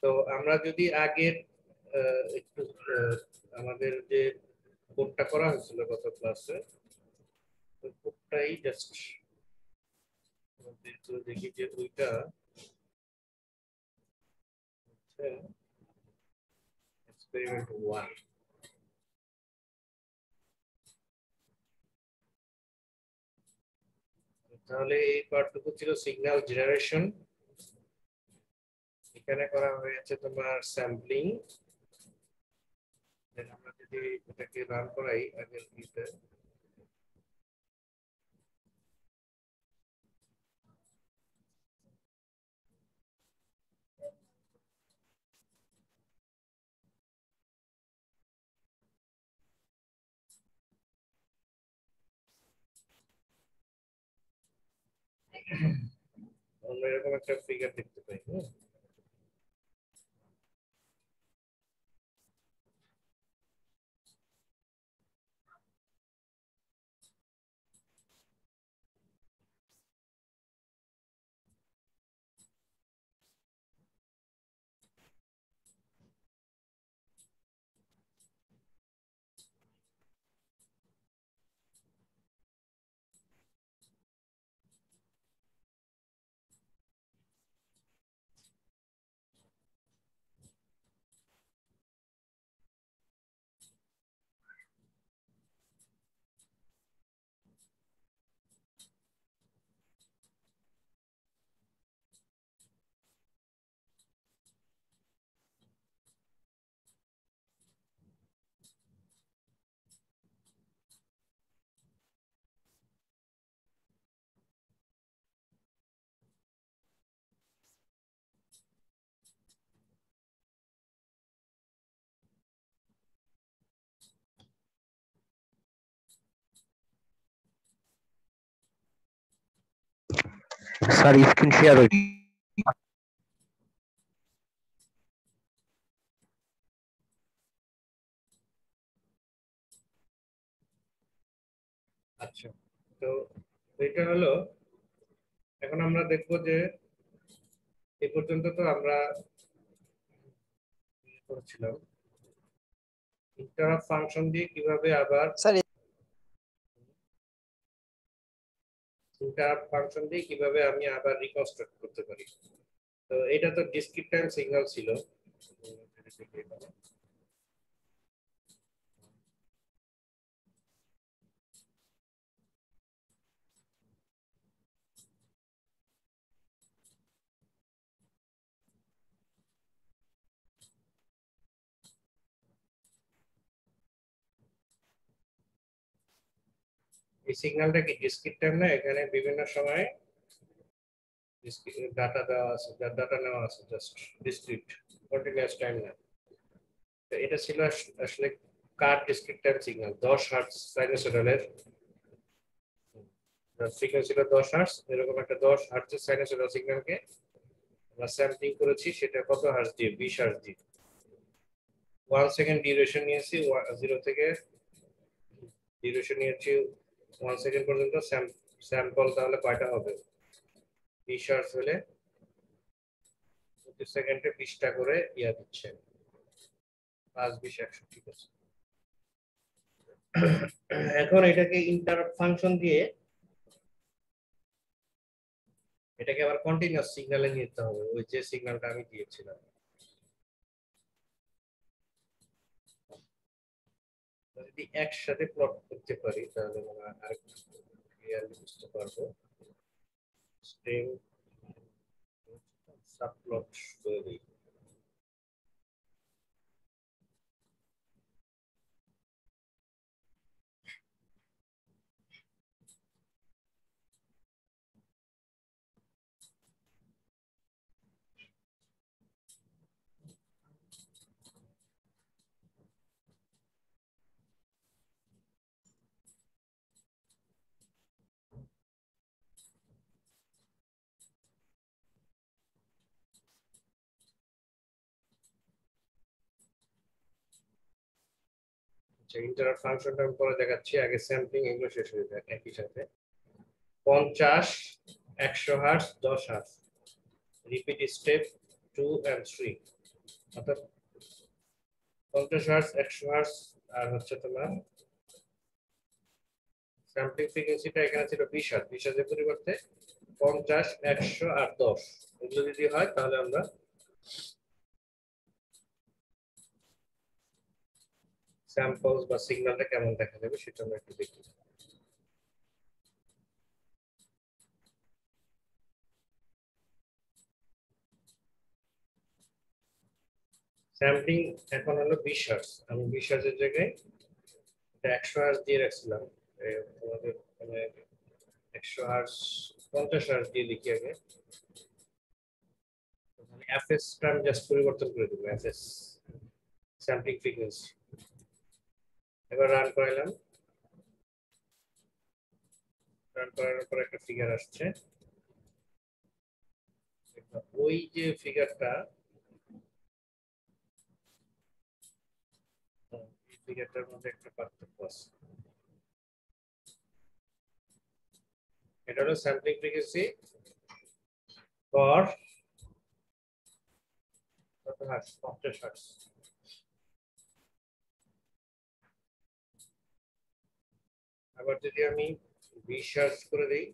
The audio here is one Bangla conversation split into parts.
তো আমরা যদি আগের একটু আমাদের যে কোডটা করা হয়েছিল গত ক্লাসে, ওই কোডটাই জাস্ট দেখি যে ওইটা এক্সপেরিমেন্ট 1। তাহলে এই পার্টটুকু ছিল সিগন্যাল জেনারেশন। এখানে করা হয়েছে তোমার স্যাম্পলিং। আমরা যদি এটাকে রান করাই আগের ভিডিওতে, আমরা এরকম একটা ফিগার দেখতে পাই। স্যার স্ক্রিন শেয়ার হচ্ছে। আচ্ছা, তো এটা হলো, এখন আমরা দেখবো যে এই পর্যন্ত তো আমরা করেছিলাম ইন্টারাপ্ট ফাংশন দিয়ে কিভাবে আবার স্যার ইন্টারাপ্ট ফাংশন দিয়ে কিভাবে আমি আবার রিকনস্ট্রাক্ট করতে পারি। তো এটা তো ডিসক্রিট টাইম সিগন্যাল ছিল। এই সিগন্যালটা কি ডিসক্রিট টাইম না? এখানে বিভিন্ন সময় ডাটা দেওয়া আছে, ডাটা নেওয়া আছে, জাস্ট ডিসক্রিট কন্টিনিউয়াস টাইম না। তো এটা ছিল আসলে কার ডিসক্রিট টাইম সিগন্যাল 10 হার্টজ সাইনোসয়েডালের ফ্রিকোয়েন্সি ছিল 10 হার্টজ। এরকম একটা 10 হার্টজের সাইনোসয়েডাল সিগন্যালকে আমরা স্যাম্পলিং করেছি, সেটা কত হার্টজ দিয়ে? 20 হার্টজ দিয়ে। 1 সেকেন্ড ডিউরেশন নিয়েছি, 0 থেকে ডিউরেশন নিয়েছি 1 সেকেন্ড পর্যন্ত। স্যাম্পল তাহলে কয়টা হবে? 20 হার্টজ হলে প্রতি সেকেন্ডে 20টা করে ইয়া দিচ্ছে, 5 20 100। ঠিক আছে, এখন এটাকে ইন্টারাপ্ট ফাংশন দিয়ে এটাকে আবার কন্টিনিউয়াস সিগন্যালে নিয়ে যেতে হবে, ওই যে সিগন্যালটা আমি দিয়েছিলাম। যদি একসাথে প্লট করতে পারি তাহলে আমরা আরেকটু ক্লিয়ারলি বুঝতে পারবো। স্ট্রিং সাবপ্লট তৈরি। ইন্টারাপ্ট ফাংশনটা আমি পরে দেখাচ্ছি, আগে স্যাম্পলিং এগুলো শেষ হয়ে যায় একই সাথে। 50 100 hertz 10 hertz repeat step 2 and 3। অর্থাৎ 50 হার্টজ, 100 হার্টজ, আর হচ্ছে তোমার স্যাম্পলিং ফ্রিকোয়েন্সিটা এখানে ছিল 20 হার্টজ। 20 হার্টজের পরিবর্তে 50, 100 আর 10 এগুলো যদি হয় তাহলে আমরা স্যাম্পলস বা সিগন্যালটা কেমন দেখা যাবে সেটা আমরা একটু দেখি। স্যাম্পলিং এখন হলো 20 হার্টজ। আমি 20 হার্টজের জায়গায় 100 হার্টজ দিয়ে রাখছিলাম। তোমাদের মানে 100 হার্টজ 50 হার্টজ দিয়ে লিখি আগে। এফএস টা আমি জাস্ট পরিবর্তন করে দেবো, এফএস স্যাম্পলিং ফ্রিকোয়েন্সি। এবার রান করাইলাম। রান করানোর পর একটা ফিগার আসছে। ওই যে ফিগারটা, এই ফিগারটার মধ্যে একটা পার্থক্য আছে। এটা হলো স্যাম্পলিং ফ্রিকোয়েন্সি ফর কত হার্টজ, 50 হার্টজ। আবার যদি আমি 20 হার্টজ করে দেই,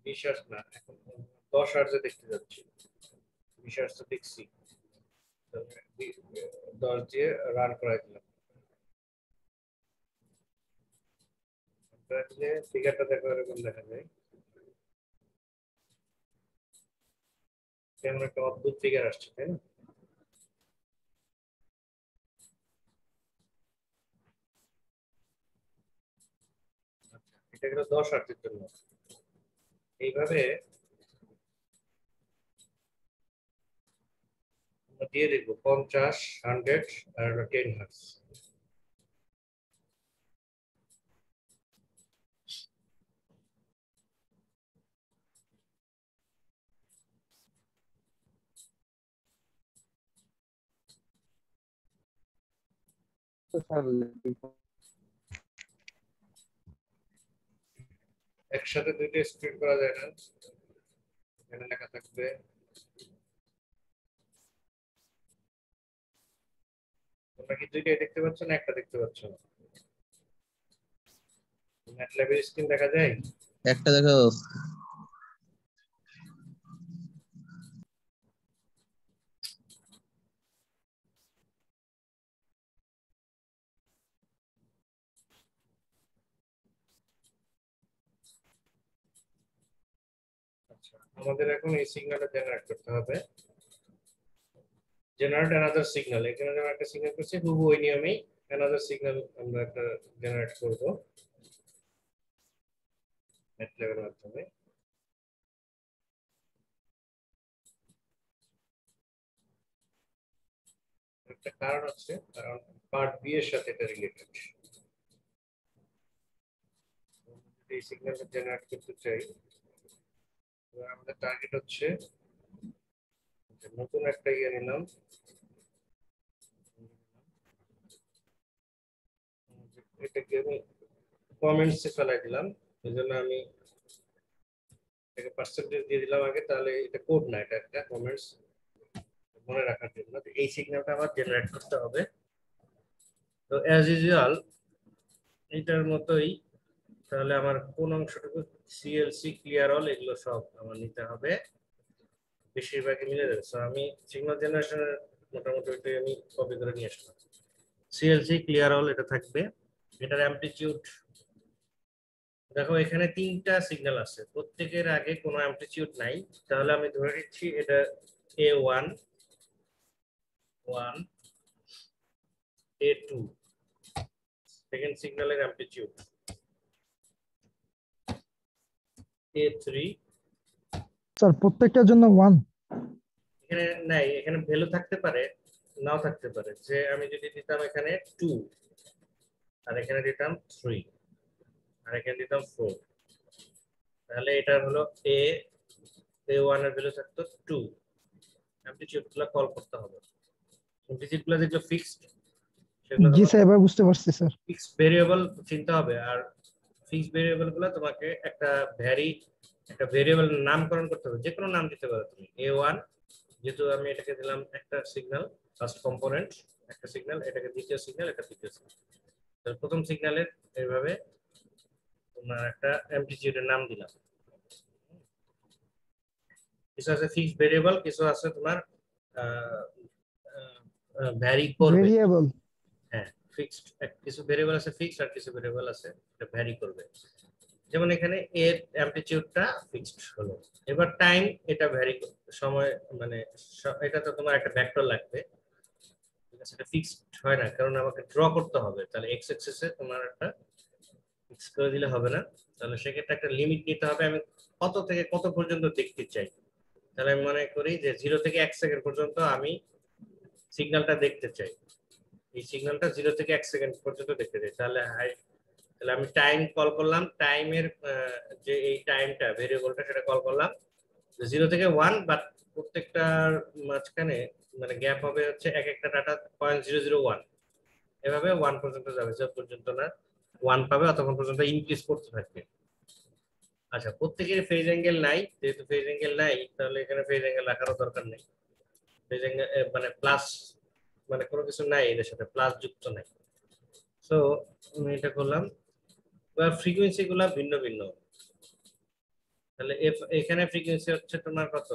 20 হার্টজ না, এখন 10 হার্টজে দেখতে যাচ্ছি। 20 হার্টজ দেখছি, 10 দিয়ে রান করাই দিলাম। ফিগারটা দেখো এরকম দেখা যায়। কেমন একটা অদ্ভুত ফিগার আসছে, তাই না? এটা গেল 10 হার্টজের জন্য। এইভাবে আমরা দিয়ে দেখবো 50, 100 আর 10 হার্টজ। একসাথে দুইটা স্প্লিট করা যায় না। এখানে লেখা থাকবে তোমরা কি দুইটাই দেখতে পাচ্ছ না একটা দেখতে পাচ্ছ না? ম্যাটল্যাবের স্ক্রিন দেখা যায়? একটা দেখো। আচ্ছা, আমাদের এখন এই সিগন্যালটা জেনারেট করতে হবে। জেনারেট অ্যানাদার সিগন্যাল, এখানে যেমন একটা সিগন্যাল করছি হুবহু ওই নিয়মেই অ্যানাদার সিগন্যাল আমরা একটা জেনারেট করব ম্যাটল্যাবের মাধ্যমে। একটা কারণ আছে, কারণ পার্ট বি এর সাথে এটা রিলেটেড। এই সিগন্যালটা জেনারেট করতে চাই, আমাদের টার্গেট হচ্ছে নতুন একটা ইয়ে নিলাম। এটাকে আমি কমেন্টসে ফেলাই দিলাম, এই জন্য আমি এটাকে পার্সেন্টেজ দিয়ে দিলাম আগে, তাহলে এটা কোড না, এটা একটা কমেন্টস মনে রাখার জন্য। এই সিগন্যালটা আবার জেনারেট করতে হবে। তো অ্যাজ ইউজুয়াল এটার মতোই, তাহলে আমার কোন অংশটুকু সিএলসি ক্লিয়ার অল এগুলো সব আমার নিতে হবে, বেশিরভাগই মিলে যাবে। সো আমি সিগন্যাল জেনারেশনের মোটামুটি ওইটাই আমি কপি করে নিয়ে আসলাম। সিএলসি ক্লিয়ার অল এটা থাকবে। এটার অ্যামপ্লিটিউড দেখো, এখানে তিনটা সিগন্যাল আছে, প্রত্যেকের আগে কোনো অ্যামপ্লিটিউড নাই, তাহলে আমি ধরে নিচ্ছি এটা A1, 1, A2 সেকেন্ড সিগন্যালের অ্যামপ্লিটিউড, A3। স্যার প্রত্যেকটার জন্য 1? এখানে নাই, এখানে ভ্যালু থাকতে পারে নাও থাকতে পারে। যে আমি যদি দিতাম এখানে 2 আর এখানে দিতাম 3 আর এখানে দিতাম 4, তাহলে এটা হলো A1 এর ভ্যালু থাকতো 2। অ্যামপ্লিটিউডগুলো কল করতে হবে। অ্যামপ্লিটিউডগুলো যেগুলো ফিক্সড সেগুলো জি স্যার, এবার বুঝতে পারছি স্যার। ফিক্সড ভেরিয়েবল চিনতে হবে। আর ফিক্সড ভেরিয়েবল গুলো তোমাকে একটা ভ্যারি একটা ভেরিয়েবল নামকরণ করতে হবে, যে কোনো নাম দিতে পারো তুমি। A1, যেহেতু আমি এটাকে দিলাম একটা সিগন্যাল, ফার্স্ট কম্পোনেন্ট একটা সিগন্যাল, এটাকে দ্বিতীয় সিগন্যাল, এটা তৃতীয় সিগন্যাল। তো প্রথম সিগন্যালের এইভাবে তোমার একটা অ্যামপ্লিটিউডের নাম দিলাম। কিছু আছে ফিক্সড ভেরিয়েবল, কিছু আছে তোমার ভ্যারি করবে। ভেরিয়েবল। হ্যাঁ, ফিক্সড কিছু ভেরিয়েবল আছে ফিক্সড, আর কিছু ভেরিয়েবল আছে এটা ভ্যারি করবে। যেমন এখানে এর অ্যামপ্লিটিউডটা ফিক্সড হলো। এবার টাইম, এটা ভ্যারি সময়, মানে এটা তো তোমার একটা ভেক্টর লাগবে, ঠিক আছে? এটা ফিক্সড হয় না, কারণ আমাকে ড্র করতে হবে। তাহলে এক্স অ্যাক্সিসে তোমার একটা ফিক্স করে দিলে হবে না, তাহলে সেক্ষেত্রে একটা লিমিট নিতে হবে, আমি কত থেকে কত পর্যন্ত দেখতে চাই। তাহলে আমি মনে করি যে 0 থেকে 1 সেকেন্ড পর্যন্ত আমি সিগন্যালটা দেখতে চাই। এই সিগন্যালটা 0 থেকে 1 সেকেন্ড পর্যন্ত দেখতে চাই। তাহলে আমি টাইম কল করলাম, টাইমের যে এই টাইমটা ভেরিয়েবলটা সেটা কল করলাম 0 থেকে 1, বাট প্রত্যেকটার মাঝখানে মানে গ্যাপ হবে হচ্ছে এক একটা ডাটা 0.001, এভাবে 1 পর্যন্ত যাবে, যত পর্যন্ত না 1 পাবে ততক্ষণ পর্যন্ত ইনক্রিজ করতে থাকবে। আচ্ছা, প্রত্যেকের ফেজ অ্যাঙ্গেল নাই, যেহেতু ফেজ অ্যাঙ্গেল নাই তাহলে এখানে ফেজ অ্যাঙ্গেল রাখারও দরকার নেই। ফেজ অ্যাঙ্গেল মানে প্লাস, মানে কোনো কিছু নাই এদের সাথে, প্লাস যুক্ত নাই। সো আমি এটা করলাম। এবার ফ্রিকোয়েন্সি গুলা ভিন্ন ভিন্ন। তাহলে এখানে ফ্রিকোয়েন্সি হচ্ছে তোমার কত,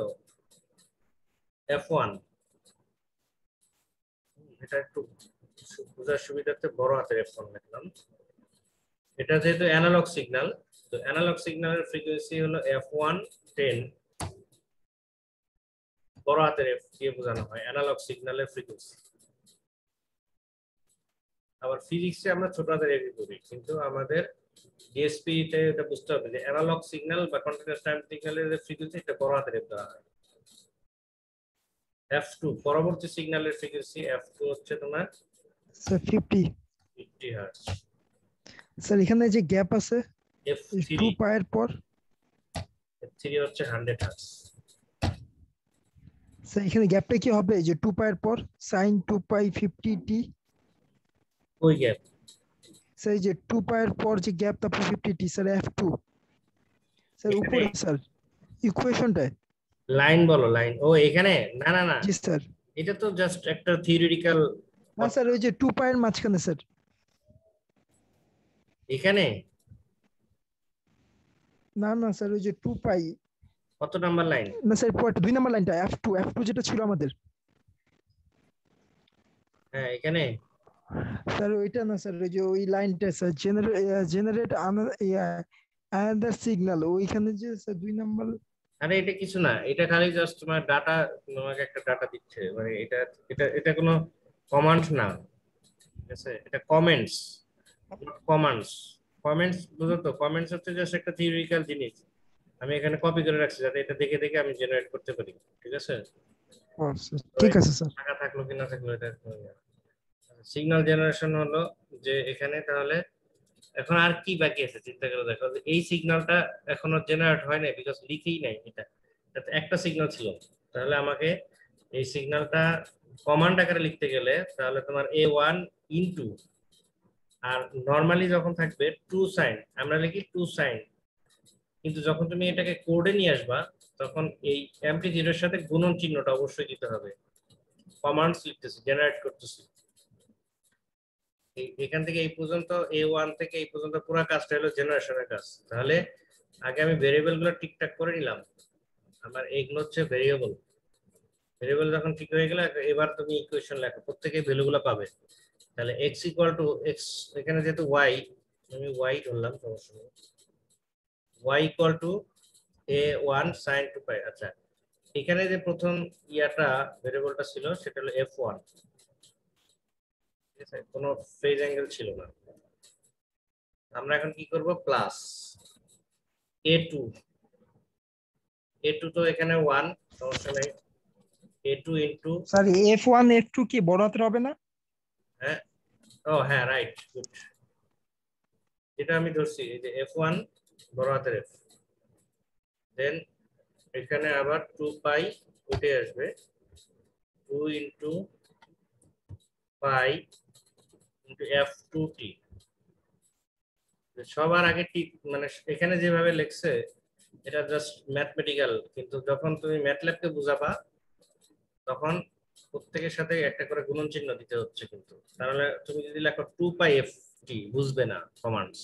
f1। এটা একটু বোঝার সুবিধার্থে বড় হাতের f1 লিখলাম। এটা যেহেতু অ্যানালগ সিগন্যাল, তো অ্যানালগ সিগন্যালের ফ্রিকোয়েন্সি হলো f1 10, বড় হাতের f দিয়ে বোঝানো হয় অ্যানালগ সিগন্যালের ফ্রিকোয়েন্সি। আবার ফিজিক্সে আমরা ছোট হাতের f করি, কিন্তু আমাদের ডিএসপি তে এটা বুঝতে হবে যে অ্যানালগ সিগন্যাল বা কন্টিনিউয়াস টাইম সিগন্যালের ফ্রিকোয়েন্সি এটা বড় হাতের f দেওয়া হয়। f2 পরবর্তী সিগন্যালের ফ্রিকোয়েন্সি f2 হচ্ছে তোমার স্যার 50। 50 হার্টজ। স্যার এখানে যে গ্যাপ আছে f3 2 পায়ের পর, f3 হচ্ছে 100 হার্টজ। স্যার এখানে গ্যাপটা কি হবে যে 2 পায়ের পর sin 2 পাই 50t? ওই গ্যাপ স্যার এই যে 2 পায়ের পর যে গ্যাপ, তারপর 50t, স্যার f2। স্যার এখানে উপরে স্যার ইকুয়েশনটা। লাইন বলো, লাইন ও এখানে, না না না, জি স্যার। এটা তো জাস্ট একটা থিওরিটিক্যাল না স্যার ওই যে 2 পায়ের মাঝখানে স্যার। এখানে না না স্যার ওই যে 2 পাই। কত নাম্বার লাইন? না স্যার পয়েন্ট 2 নাম্বার লাইনটা f2 যেটা ছিল আমাদের। হ্যাঁ এখানে। স্যার ওইটা না স্যার, ওই যে ওই লাইনটা স্যার, জেনারেট আনাদার সিগন্যাল, ওইখানে যে স্যার 2 নাম্বার। আরে এটা কিছু না, এটা খালি জাস্ট তোমার ডাটা, তোমাকে একটা ডাটা দিচ্ছে, মানে এটা এটা এটা কোনো কমান্ড না, ঠিক আছে? এটা কমেন্টস, কমান্ডস। কমেন্টস বুঝো তো, কমেন্টস হচ্ছে জাস্ট একটা থিওরিটিক্যাল জিনিস, আমি এখানে কপি করে রাখছি যাতে এটা দেখে দেখে আমি জেনারেট করতে পারি, ঠিক আছে? তো ঠিক আছে স্যার। টাকা থাকলো কি না থাকলো এটা সিগন্যাল জেনারেশন হলো যে এখানে। তাহলে এখন আর কি বাকি আছে চিন্তা করে দেখো, যে এই সিগন্যালটা এখনো জেনারেট হয় নাই, বিকজ লিখেই নাই এটা, তাতে একটা সিগন্যাল ছিল। তাহলে আমাকে এই সিগন্যালটা কমান্ড আকারে লিখতে গেলে তাহলে তোমার A1 ইনটু, আর নরমালি যখন থাকবে টু সাইন, আমরা লিখি টু সাইন, কিন্তু যখন তুমি এটাকে কোডে নিয়ে আসবা তখন এই অ্যামপ্লিটিউডের সাথে গুণন চিহ্নটা অবশ্যই দিতে হবে। কমান্ডস লিখতেছি, জেনারেট করতেছি, এখান থেকে এই পর্যন্ত A1 থেকে এই পর্যন্ত পুরো কাজটা হলো জেনারেশনের কাজ। তাহলে আগে আমি ভেরিয়েবল গুলো ঠিকঠাক করে নিলাম, আমার এইগুলো হচ্ছে ভেরিয়েবল। ভেরিয়েবল যখন ঠিক হয়ে গেল, এবার তুমি ইকুয়েশন লেখো, প্রত্যেকে ভ্যালুগুলো পাবে। তাহলে x ইকুয়াল টু x, এখানে যেহেতু y, আমি y ধরলাম, সমস্যা নেই। y equal to a1 sin 2 পাই। আচ্ছা, এখানে যে প্রথম ইয়াটা ভেরিয়েবলটা ছিল সেটা হলো f1, ঠিক আছে? কোনো ফেজ অ্যাঙ্গেল ছিল না। আমরা এখন কি করব, প্লাস a2, a2 তো এখানে 1, সমস্যা নেই, a2 into, sir f1 f2 কি বড় হাতের হবে না? হ্যাঁ, ও হ্যাঁ রাইট, গুড, এটা আমি ধরছি এই যে f1 বড় হাতের f, দেন এখানে আবার 2 পাই উঠে আসবে, 2 ইনটু পাই ইনটু f2t। সবার আগে টি, মানে এখানে যেভাবে লেখছে এটা জাস্ট ম্যাথমেটিক্যাল, কিন্তু যখন তুমি ম্যাথল্যাবকে বুঝাবা তখন প্রত্যেকের সাথে একটা করে গুণন চিহ্ন দিতে হচ্ছে। কিন্তু তাহলে তুমি যদি লেখো 2π/ft বুঝবে না কমান্ডস।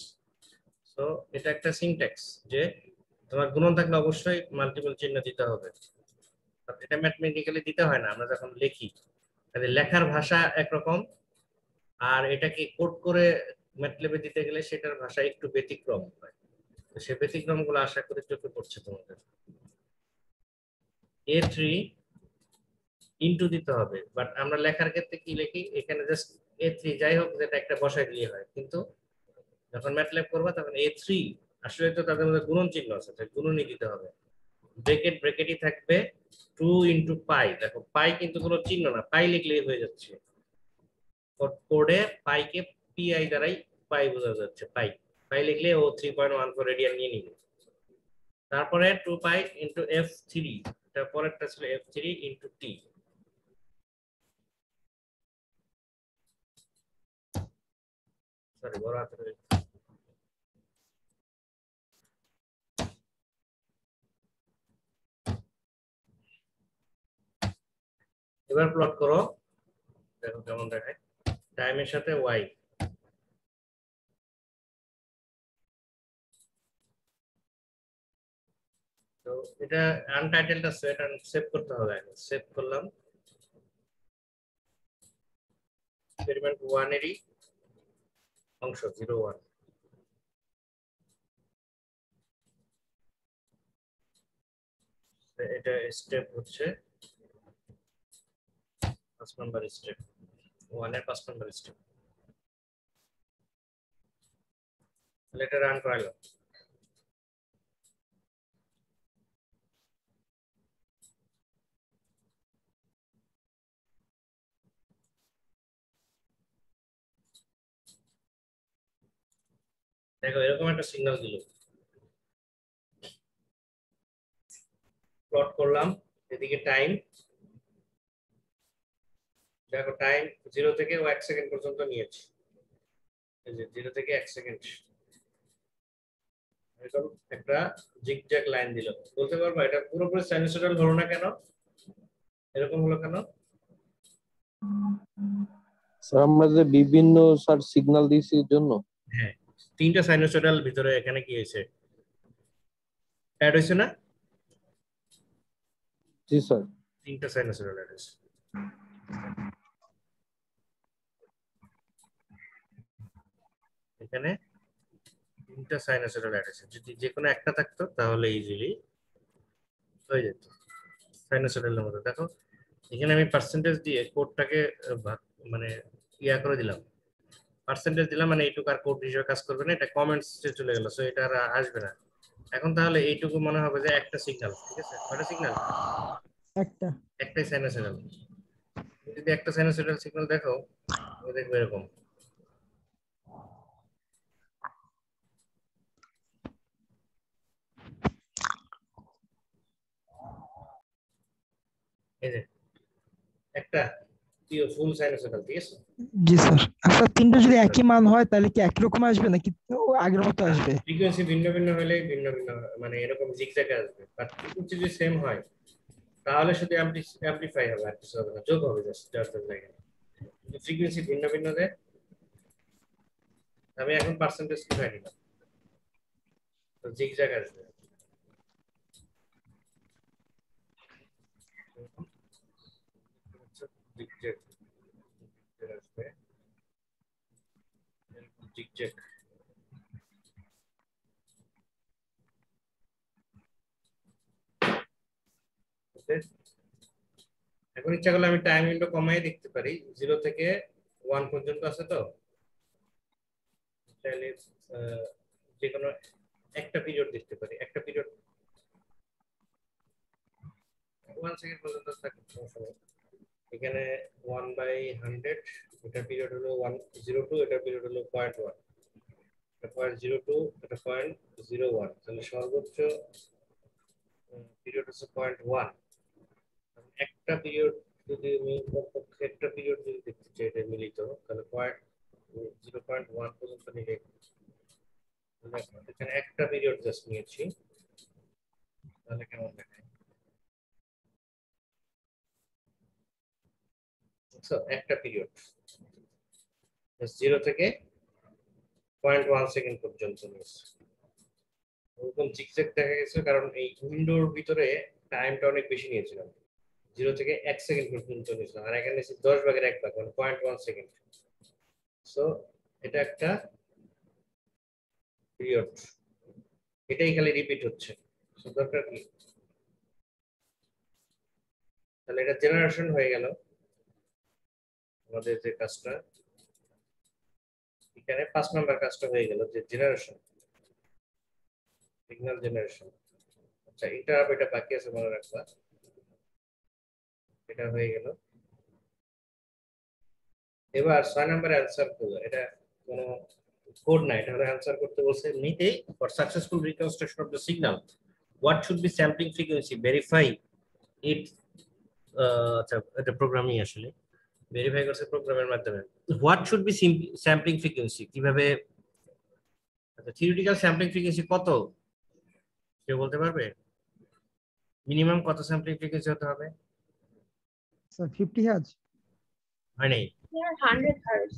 তো এটা একটা সিনট্যাক্স যে তোমার গুণন থাকলে অবশ্যই মাল্টিপল চিহ্ন দিতে হবে। এটা ম্যাথমেটিক্যালি দিতে হয় না আমরা যখন লিখি, তাহলে লেখার ভাষা একরকম, আর এটাকে কোড করে ম্যাথল্যাবে দিতে গেলে সেটার ভাষা একটু ব্যতিক্রম হয়। তো সেই ব্যতিক্রম গুলো আশা করি চোখে পড়ছে তোমাদের। A3 ইনটু দিতে হবে, বাট আমরা লেখার ক্ষেত্রে কি লিখি, এখানে জাস্ট A3 যাই হোক যেটা একটা বসাই দিলে হয়। কিন্তু যখন ম্যাথল্যাব করবা তখন A3 আসলে তো তাদের মধ্যে গুণন চিহ্ন আছে, তাই গুণনই দিতে হবে। ব্রেকেটই থাকবে 2 ইনটু পাই। দেখো পাই কিন্তু কোনো চিহ্ন না, পাই লিখলেই হয়ে যাচ্ছে। কোডে পাইকে পিআই দ্বারাই পাই বোঝা যাচ্ছে। পাই পাই লিখলে ও 3.14 রেডিয়ান নিয়ে নিবে। তারপরে 2π ইনটু f3, এটা পরেরটা ছিল f3 ইনটু টি। সরি, বড় হাতের। এবার প্লট করো, দেখো কেমন দেখায় টাইমের সাথে ওয়াই। তো এটা আনটাইটেলড আছে, এটা সেভ করতে হবে। সেভ করলাম। এক্সপেরিমেন্ট 1 এরই অংশ 01। এটা স্টেপ হচ্ছে 5 নাম্বার স্টেপ, 1 এর 5 নাম্বার স্টেপ। তাহলে এটা রান করাইলো। দেখো এরকম একটা সিগন্যাল দিল। প্লট করলাম, এদিকে টাইম, দেখো টাইম 0 থেকে 1 সেকেন্ড পর্যন্ত নিয়েছি। এই যে 0 থেকে 1 সেকেন্ড, এরকম একটা জিগজ্যাগ লাইন দিল। বলতে পারবো এটা পুরোপুরি সাইনোসয়েডাল হলো না কেন, এরকম হলো কেন? স্যার আমরা যে বিভিন্ন স্যার সিগন্যাল দিয়েছি এর জন্য। হ্যাঁ, 3টা সাইনোসয়েডাল ভিতরে এখানে কি হয়েছে, অ্যাড হয়েছে না? জি স্যার। 3টা সাইনোসয়েডাল অ্যাড হয়েছে। এখানে 3টা সাইনোসয়েডাল অ্যাড হয়েছে। যদি যে কোনো একটা থাকতো তাহলে ইজিলি হয়ে যেত সাইনোসয়েডালের মতো। দেখো এখানে আমি পার্সেন্টেজ দিয়ে কোডটাকে মানে ইয়া করে দিলাম, পার্সেন্টেজ দিলাম, মানে এইটুকু আর কোড হিসেবে কাজ করবে না, এটা কমেন্টস চলে গেল, সো এটা আর আসবে না। এখন তাহলে এইটুকু মনে হবে যে একটা সিগন্যাল, ঠিক আছে? কয়টা সিগন্যাল? একটা। একটাই সাইনোসয়েডাল। যদি একটা সাইনোসয়েডাল সিগন্যাল দেখো, দেখবে এরকম। এই যে একটা ফুল সাইনোসয়েডাল, ঠিক আছে? জি স্যার। আচ্ছা, তিনটা যদি একই মান হয় তাহলে কি একই রকম আসবে নাকি ও আগের মতো আসবে? ফ্রিকোয়েন্সি ভিন্ন ভিন্ন হলে ভিন্ন ভিন্ন মানে এরকম জিগজ্যাগ আসবে। বাট ফ্রিকোয়েন্সি যদি সেম হয় তাহলে শুধু অ্যামপ্লিফাই হবে, আর কিছু হবে না, যোগ হবে জাস্ট জায়গায়। কিন্তু ফ্রিকোয়েন্সি ভিন্ন ভিন্ন দেয়। আমি এখন পার্সেন্টেজ উঠাই নিলাম, তো জিগজ্যাগ আসবে। জিগজ্যাগ আসবে, জিগজ্যাগ। এখন ইচ্ছা করলে আমি টাইম উইন্ডো কমাই দেখতে পারি, 0 থেকে 1 পর্যন্ত আছে। তো চাইলে যে কোনো একটা পিরিয়ড দেখতে পারি, একটা পিরিয়ড 1 সেকেন্ড পর্যন্ত থাকে, সমস্যা নেই। এখানে 1/100, এটা পিরিয়ড হলো 102, এটা পিরিয়ড হলো 0.1, এটা 0.02, এটা 0.01, তাহলে সর্বোচ্চ পিরিয়ড হচ্ছে 0.1। একটা পিরিয়ড যদি আমি কমপক্ষে একটা পিরিয়ড যদি দেখতে চাই এটা মিলিত, তাহলে 0.1 পর্যন্ত নিলে এখানে একটা পিরিয়ড জাস্ট নিয়েছি, তাহলে কেমন দেখায়? সো একটা পিরিয়ড 0 থেকে 0.1 সেকেন্ড পর্যন্ত নিয়েছে। ওরকম জিগজ্যাগ দেখা গেছে কারণ এই উইন্ডোর ভিতরে টাইমটা অনেক বেশি নিয়েছিলাম, 0 থেকে 1 সেকেন্ড পর্যন্ত নিয়েছিলাম, আর এখানে 10 ভাগের 1 ভাগ মানে 0.1 সেকেন্ড। সো এটা একটা পিরিয়ড, এটাই খালি রিপিট হচ্ছে। সো দরকার কি, তাহলে এটা জেনারেশন হয়ে গেল আমাদের যে কাজটা, এখানে 5 নাম্বার কাজটা হয়ে গেল যে জেনারেশন, সিগন্যাল জেনারেশন। আচ্ছা এটা বাকি আছে মনে রাখবা, এটা হয়ে গেল। এবার 6 নম্বরে অ্যানসার করব, এটা কোনো কোড না, এটা হলো অ্যানসার করতে বলছে এমনিতেই। For successful reconstruction of the signal what should be sampling frequency verify it. আচ্ছা এটা প্রোগ্রামিং আসলে ভেরিফাই করছে প্রোগ্রামের মাধ্যমে। What should be sampling frequency কিভাবে, আচ্ছা থিওরিটিক্যাল স্যাম্পলিং ফ্রিকোয়েন্সি কত কেউ বলতে পারবে? মিনিমাম কত স্যাম্পলিং ফ্রিকোয়েন্সি হতে হবে? Sir 50 hertz. হয় নাই? 100 hertz.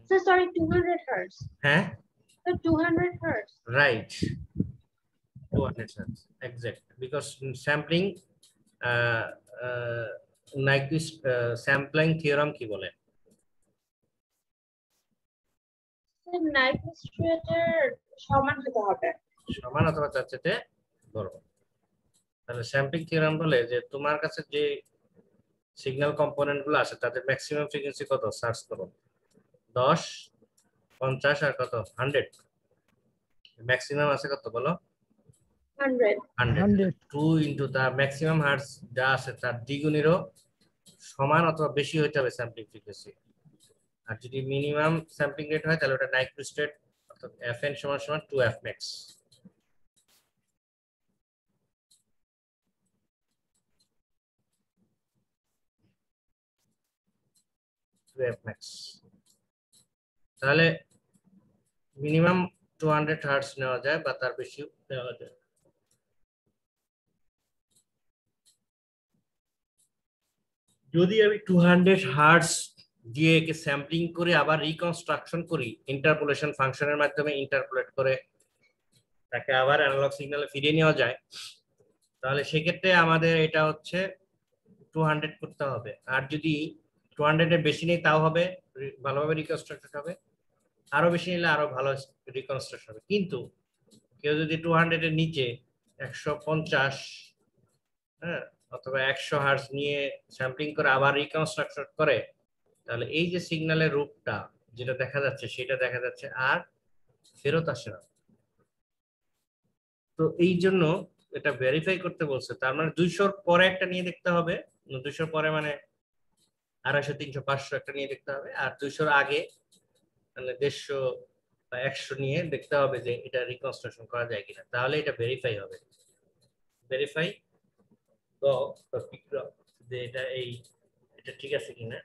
So sorry, 200 hertz. হ্যাঁ So 200 hertz. right, 200 hertz exact, because sampling Nyquist sampling theorem কি বলে? So Nyquist এর সমান হতে হবে। সমান অথবা তার চেয়ে বড়। তাহলে স্যাম্পলিং থিওরাম বলে যে তোমার কাছে যে সিগন্যাল কম্পোনেন্ট গুলো আছে তাদের ম্যাক্সিমাম ফ্রিকোয়েন্সি কত সার্চ করো, 10, 50 আর কত 100। ম্যাক্সিমাম আছে কত বলো? 100. 100। 2 ইনটু দা ম্যাক্সিমাম হার্টজ যা আছে তার দ্বিগুণেরও সমান অথবা বেশি হতে হবে স্যাম্পলিং ফ্রিকোয়েন্সি। আর যদি মিনিমাম স্যাম্পলিং রেট হয় তাহলে ওটা নাইকুইস্ট রেট অর্থাৎ fn = 2f max। 2f max তাহলে মিনিমাম 200 হার্টজ নেওয়া যায় বা তার বেশিও নেওয়া যায়। যদি আমি 200 হার্টজ দিয়ে একে স্যাম্পলিং করে আবার রিকনস্ট্রাকশন করি ইন্টারপোলেশন ফাংশনের মাধ্যমে, ইন্টারপোলেট করে তাকে আবার অ্যানালগ সিগন্যালে ফিরিয়ে নেওয়া যায়, তাহলে সেক্ষেত্রে আমাদের এটা হচ্ছে 200 করতে হবে। আর যদি 200 এর বেশি নেই তাও হবে, ভালোভাবে রিকনস্ট্রাকশন হবে। আরো বেশি নিলে আরো ভালো রিকনস্ট্রাকশন হবে। কিন্তু কেউ যদি 200 এর নিচে 150 হ্যাঁ অথবা 100 হার্টজ নিয়ে স্যাম্পলিং করে আবার রিকনস্ট্রাকশন করে, তাহলে এই যে সিগন্যালের রূপটা যেটা দেখা যাচ্ছে সেটা দেখা যাচ্ছে আর ফেরত আসে না। তো এই জন্য এটা ভেরিফাই করতে বলছে, তার মানে 200 পরে একটা নিয়ে দেখতে হবে, 200 পরে মানে 250, 300, 500 একটা নিয়ে দেখতে হবে, আর 200 আগে মানে 150 বা 100 নিয়ে দেখতে হবে যে এটা রিকনস্ট্রাকশন করা যায় কিনা, তাহলে এটা ভেরিফাই হবে। ভেরিফাই যে এটা ঠিক আছে কিনা,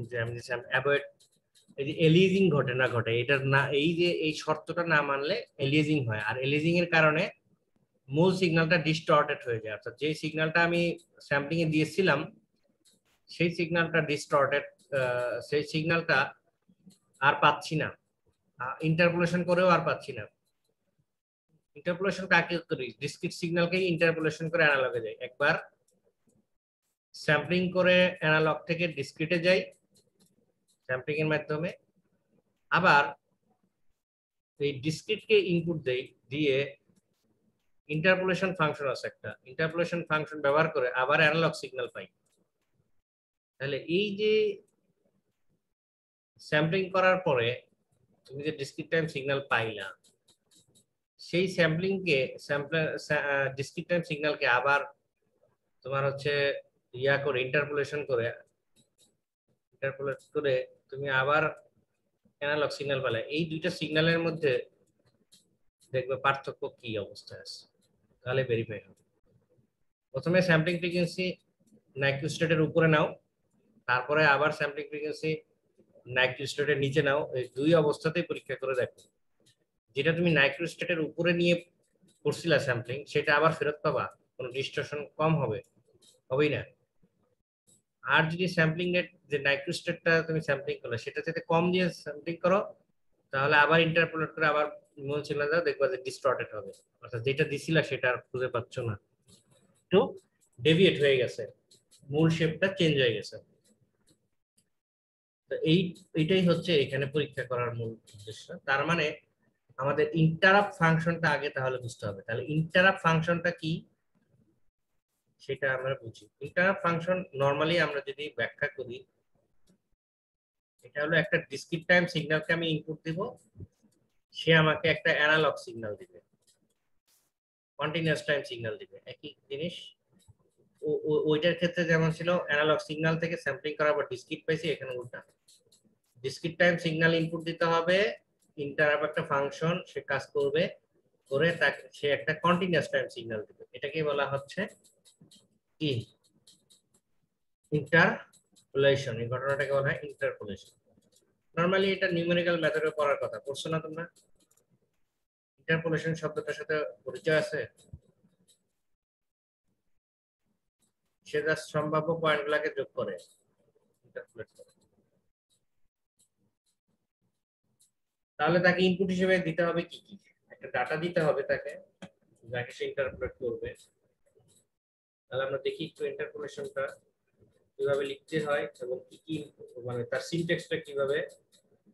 যে আমি অ্যাভয়েড এই যে এলিজিং ঘটে না ঘটে, এটা না এই যে এই শর্তটা না মানলে এলিজিং হয়, আর এলিজিং এর কারণে মূল সিগন্যালটা ডিস্টর্টেড হয়ে যায়। অর্থাৎ যে সিগন্যালটা আমি স্যাম্পলিং এ দিয়েছিলাম সেই সিগন্যালটা ডিস্টর্টেড, সেই সিগন্যালটা আর পাচ্ছি না, ইন্টারপোলেশন করেও আর পাচ্ছি না। ইন্টারপোলেশন কাকে করি? ডিসক্রিট সিগন্যালকে ইন্টারপোলেশন করে অ্যানালগে যাই। একবার স্যাম্পলিং করে অ্যানালগ থেকে ডিসক্রিটে যাই স্যাম্পলিং এর মাধ্যমে, আবার এই ডিসক্রিটকে ইনপুট দেই, দিয়ে ইন্টারপোলেশন ফাংশন আছে একটা, ইন্টারপোলেশন ফাংশন ব্যবহার করে আবার অ্যানালগ সিগন্যাল পাই। তাহলে এই যে স্যাম্পলিং করার পরে তুমি যে ডিসক্রিট টাইম সিগন্যাল পাইলা, সেই স্যাম্পলিংকে ডিসক্রিট টাইম সিগন্যালকে আবার তোমার হচ্ছে করে ইন্টারপোলেট করে তুমি আবার অ্যানালগ সিগন্যাল পেলে। এই দুইটা সিগন্যালের মধ্যে দেখবে পার্থক্য কি অবস্থায় আছে, তাহলে ভেরিফাই হবে। প্রথমে স্যাম্পলিং ফ্রিকোয়েন্সি নাইকুইস্ট রেটের উপরে নাও, তারপরে আবার স্যাম্পলিং ফ্রিকোয়েন্সি নাইকুইস্ট রেটের নিচে নাও। এই দুই অবস্থাতেই পরীক্ষা করে দেখো, যেটা তুমি নাইকুইস্ট রেটের উপরে নিয়ে করছিলা স্যাম্পলিং সেটা আবার ফেরত পাবা, কোনো ডিস্টরশন কম হবে, হবেই না। আর যদি স্যাম্পলিং রেট যে নাইট্রোস্টেটটা তুমি স্যাম্পলিং করলে সেটা যদি কম দিয়ে স্যাম্পলিং করো, তাহলে আবার ইন্টারপোলেট করে আবার মূল সিগন্যাল দাও, দেখবা যে ডিস্টর্টেড হবে, অর্থাৎ যেটা দিছিলা সেটা আর খুঁজে পাচ্ছ না, একটু ডেভিয়েট হয়ে গেছে, মূল শেপটা চেঞ্জ হয়ে গেছে। তো এইটাই হচ্ছে এখানে পরীক্ষা করার মূল উদ্দেশ্য। তার মানে আমাদের ইন্টারাপ্ট ফাংশনটা আগে তাহলে বুঝতে হবে। তাহলে ইন্টারাপ্ট ফাংশনটা কি সেটা আমরা বুঝি। ইন্টারাপ্ট ফাংশন নরমালি আমরা যদি ব্যাখ্যা করি, এটা হলো একটা ডিসক্রিট টাইম সিগন্যালকে আমি ইনপুট দিব, সে আমাকে একটা অ্যানালগ সিগন্যাল দিবে, কন্টিনিউয়াস টাইম সিগন্যাল দিবে, একই জিনিস। ওইটার ক্ষেত্রে যেমন ছিল অ্যানালগ সিগন্যাল থেকে স্যাম্পলিং করার পর ডিসক্রিট পাইছি, এখানে উল্টা ডিসক্রিট টাইম সিগন্যাল ইনপুট দিতে হবে, ইন্টারাপ্ট একটা ফাংশন সে কাজ করবে, করে তাকে সে একটা কন্টিনিউয়াস টাইম সিগন্যাল দিবে, এটাকে বলা হচ্ছে কি ইন্টারপোলেশন। এই ঘটনাটাকে বলা হয় ইন্টারপোলেশন। নরমালি এটা নিউমেরিক্যাল মেথডে পড়ার কথা, পড়ছো না তোমরা? ইন্টারপোলেশন শব্দটার সাথে পরিচয় আছে? সে জাস্ট সম্ভাব্য পয়েন্টগুলোকে যোগ করে ইন্টারপোলেট করে। তাহলে তাকে ইনপুট হিসেবে দিতে হবে কি কি, একটা ডাটা দিতে হবে তাকে, যাকে সে ইন্টারপোলেট করবে। তাহলে আমরা দেখি একটু ইন্টারপোলেশনটা কিভাবে লিখতে হয় এবং কি কি মানে তার সিনট্যাক্সটা কিভাবে,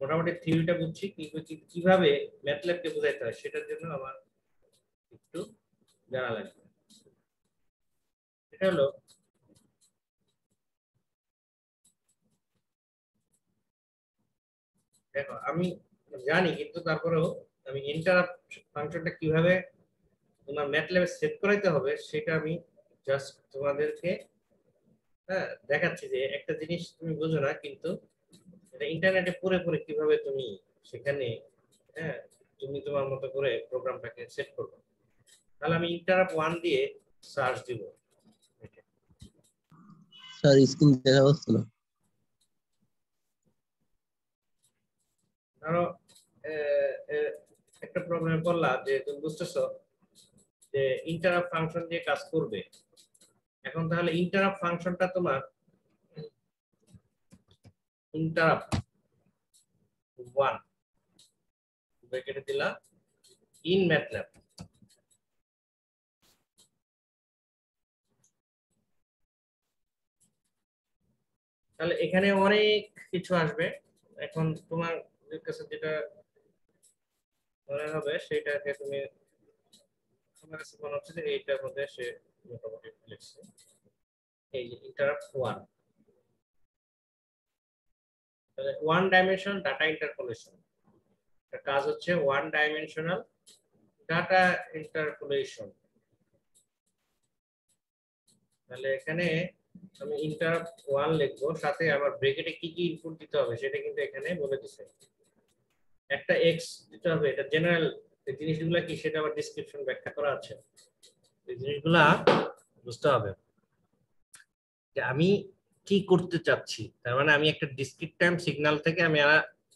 মোটামুটি থিওরিটা বুঝছি, কিন্তু কিভাবে ম্যাথল্যাবকে বোঝাইতে হয় সেটার জন্য আমার একটু জানা লাগবে। এটা হলো দেখো আমি জানি, কিন্তু তারপরেও আমি ইন্টারাপ্ট ফাংশনটা কিভাবে তোমার ম্যাথল্যাবে সেট করাইতে হবে সেটা আমি জাস্ট তোমাদেরকে দেখাচ্ছি, যে একটা জিনিস তুমি বোঝো না, কিন্তু এটা ইন্টারনেটে পড়ে পড়ে কিভাবে তুমি সেখানে হ্যাঁ তুমি তোমার মতো করে প্রোগ্রামটাকে সেট করবে। তাহলে আমি ইন্টারাপ্ট 1 দিয়ে সার্চ দিব। স্যার স্ক্রিন দেখা যাচ্ছে না। ধরো একটা প্রবলেমে বললাম যে তুমি বুঝতেছো যে ইন্টারাপ্ট ফাংশন দিয়ে কাজ করবে। এখন তাহলে ইন্টারাপ্ট ফাংশনটা তোমার ইন্টারাপ্ট 1 ব্র্যাকেটে দিলা ইন ম্যাথল্যাব। তাহলে এখানে অনেক কিছু আসবে। এখন তোমার কাছে যেটা মনে হবে সেটাকে তুমি, আমার কাছে মনে হচ্ছে যে এইটার মধ্যে সে মোটামুটি লিখছে, এই যে ইন্টারাপ্ট 1, তাহলে 1 ডাইমেনশনাল ডাটা ইন্টারপোলেশন, এর কাজ হচ্ছে 1 ডাইমেনশনাল ডাটা ইন্টারপোলেশন। তাহলে এখানে আমি ইন্টারাপ্ট 1 লিখবো, সাথে আমার ব্র্যাকেটে কি কি ইনপুট দিতে হবে সেটা কিন্তু এখানে বলে দিছে। একটা এক্স দিতে হবে, এটা জেনারেল, এই জিনিসগুলো কি সেটা আবার ডেসক্রিপশন ব্যাখ্যা করা আছে, এই জিনিসগুলা বুঝতে হবে যে আমি কি করতে চাচ্ছি। তার মানে আমি একটা ডিসক্রিট টাইম সিগন্যাল থেকে আমি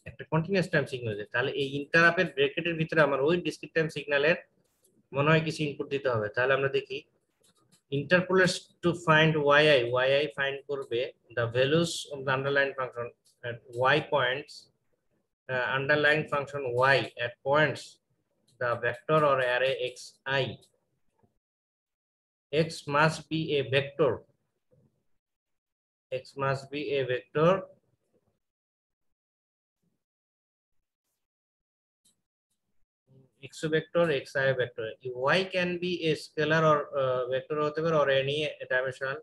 একটা কন্টিনিউয়াস টাইম সিগন্যাল দিই, তাহলে এই ইন্টারাপ্টের ব্র্যাকেটের ভিতরে আমার ওই ডিসক্রিট টাইম সিগন্যালের মনে হয় কিছু ইনপুট দিতে হবে। তাহলে আমরা দেখি interpolates to find yi find করবে the values of the underlying function at y points, underlying function y at points the vector or array xi. X must be a vector, x must be a vector x vector xi vector. Y can be a scalar or vector হতে পারে or any dimensional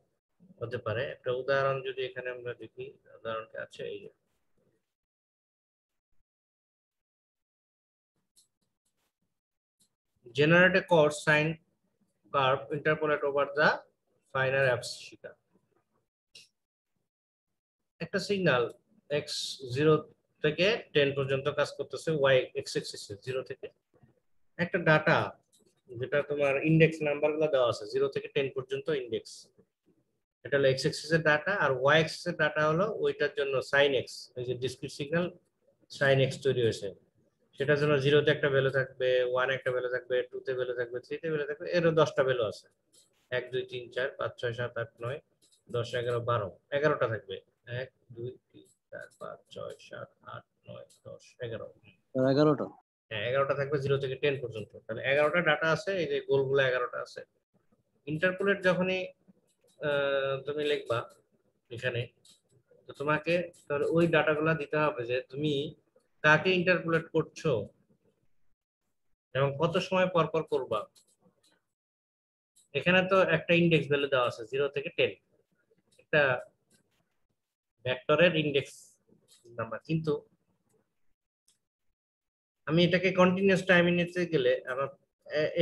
হতে পারে। একটা উদাহরণ যদি এখানে আমরা দেখি, উদাহরণটা আছে এই যে generate a cosine curve interpolate over the finer abscissa. একটা সিগন্যাল x 0 থেকে 10 পর্যন্ত কাজ করতেছে y x axis 0 থেকে, একটা ডাটা যেটা তোমার ইনডেক্স নাম্বারগুলো দেওয়া আছে 0 থেকে 10 পর্যন্ত ইনডেক্স, এটা হলো x axis এর ডাটা, আর y axis এর ডাটা হলো ওইটার জন্য sin x, এই যে ডিসক্রিট সিগন্যাল sin x তৈরি হয়েছে সেটার জন্য 0 তে একটা ভ্যালু থাকবে, 1 একটা ভ্যালু থাকবে, 2 তে ভ্যালু থাকবে, 3 তে ভ্যালু থাকবে, এরও 10টা ভ্যালু আছে। 1 2 3 4 5 6 7 8 9 10 11 12 11টা থাকবে। 1 2 3 4 5 6 7 8 9 10 11। 11টা। হ্যাঁ 11টা থাকবে 0 থেকে 10 পর্যন্ত। তাহলে 11টা ডাটা আছে, এই যে গোলগুলো 11টা আছে। ইন্টারপোলেট যখনই তুমি লিখবা এখানে, তো তোমাকে তাহলে ওই ডাটাগুলো দিতে হবে যে তুমি কাকে ইন্টারপোলেট করছো এবং কত সময় পর পর করবা। এখানে তো একটা ইন্ডেক্স ভ্যালু দেওয়া আছে 0 থেকে 10, একটা ভেক্টরের ইন্ডেক্স নাম্বার। কিন্তু আমি এটাকে কন্টিনিউয়াস টাইমে নিতে গেলে আমার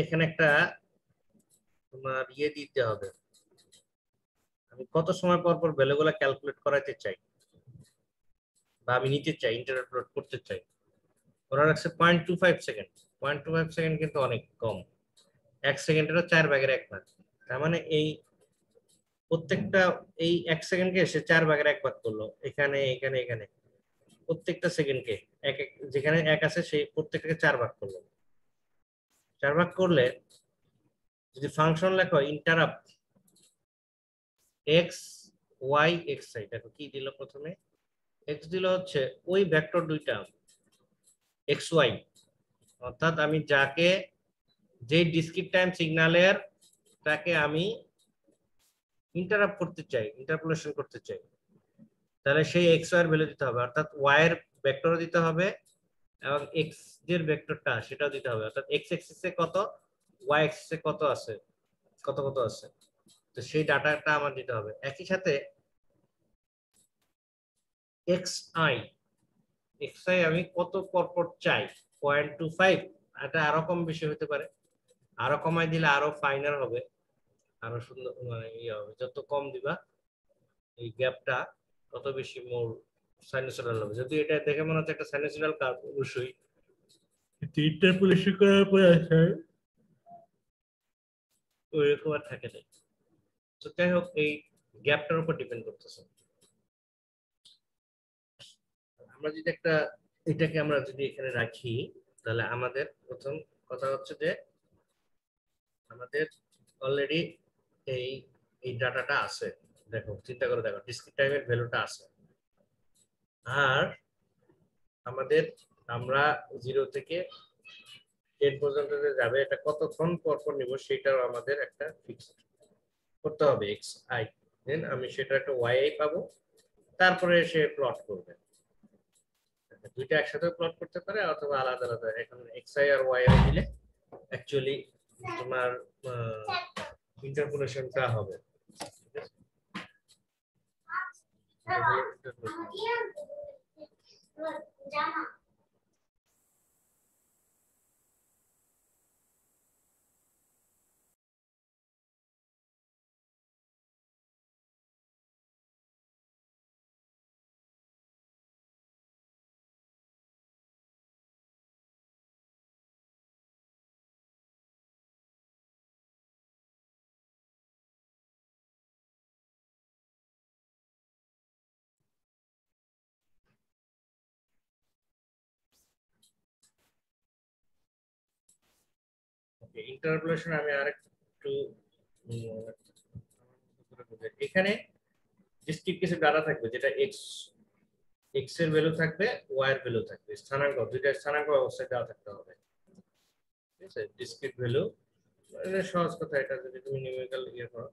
এখানে একটা তোমার ইয়ে দিতে হবে, আমি কত সময় পর পর ভ্যালুগুলো ক্যালকুলেট করাতে চাই বা আমি নিতে চাই, ইন্টারপোলেট করতে চাই। ওরা রাখছে 0.25 সেকেন্ড। 0.25 সেকেন্ড কিন্তু অনেক কম। 1 সেকেন্ডেরও 4 ভাগের 1 ভাগ। তার মানে এই প্রত্যেকটা এই 1 সেকেন্ডকে সে 4 ভাগের 1 ভাগ করলো, এখানে এখানে এখানে প্রত্যেকটা সেকেন্ডকে এক এক, যেখানে 1 আছে সেই প্রত্যেকটাকে 4 ভাগ করলো। 4 ভাগ করলে যদি ফাংশন লেখো interrupt X Y X I, দেখো কি দিল প্রথমে, এক্স দিল হচ্ছে ওই ভেক্টর দুইটা এক্স ওয়াই, অর্থাৎ আমি যাকে যে ডিসক্রিট টাইম সিগন্যালের তাকে আমি ইন্টারাপ্ট করতে চাই, ইন্টারপোলেশন করতে চাই, তাহলে সেই এক্স ওয়াই এর ভ্যালু দিতে হবে, অর্থাৎ ওয়াই এর ভেক্টরও দিতে হবে এবং এক্স এর ভেক্টরটা সেটাও দিতে হবে, অর্থাৎ এক্স এক্সিসে কত, ওয়াই এক্সিসে কত আছে, কত কত আছে, তো সেই ডাটাটা আমার দিতে হবে। একই সাথে এক্স আই, এক্স আই আমি কত পরপর চাই, 0.25, এটা আরো কম বেশি হতে পারে, আরো কমাই দিলে আরো ফাইনাল হবে, আরো সুন্দর মানে ইয়ে হবে। যত কম দিবা এই গ্যাপটা তত বেশি মোর সাইনোসয়েডাল হবে। যদি এটা দেখে মনে হচ্ছে একটা সাইনোসয়েডাল কার্ভ, অবশ্যই ইন্টারপোলেশন করার পর আছে ওইরকম আর থাকে না। তো যাই হোক এই গ্যাপটার উপর ডিপেন্ড করতেছে। আমরা যদি একটা এটাকে আমরা যদি এখানে রাখি, তাহলে আমাদের প্রথম কথা হচ্ছে যে আমাদের অলরেডি এই এই ডাটাটা আছে। দেখো চিন্তা করে দেখো ডিসক্রিট টাইমের ভ্যালুটা আছে, আর আমাদের আমরা 0 থেকে 10 পর্যন্ত যে যাবে এটা কতক্ষণ পর পর নিব সেটাও আমাদের একটা ফিক্সড করতে হবে এক্স আই। দেন আমি সেটা একটা ওয়াই আই পাবো, তারপরে সে প্লট করবে। দুইটা একসাথে প্লট করতে পারে অথবা আলাদা আলাদা। এখন এক্স আই আর ওয়াই আই দিলে অ্যাকচুয়ালি তোমার ইন্টারপোলেশনটা হবে। ইন্টারপোলেশন আমি আরেকটু এখানে ডিসক্রিট কিছু ডাটা থাকবে, যেটা এক্স এক্স এর ভ্যালু থাকবে, ওয়াই এর ভ্যালু থাকবে, স্থানাঙ্ক দুইটা স্থানাঙ্ক অবস্থায় দেওয়া থাকতে হবে। ঠিক আছে, ডিসক্রিট ভ্যালু মানে সহজ কথা, এটা যদি তুমি নিউমেরিক্যাল ইয়ে করো,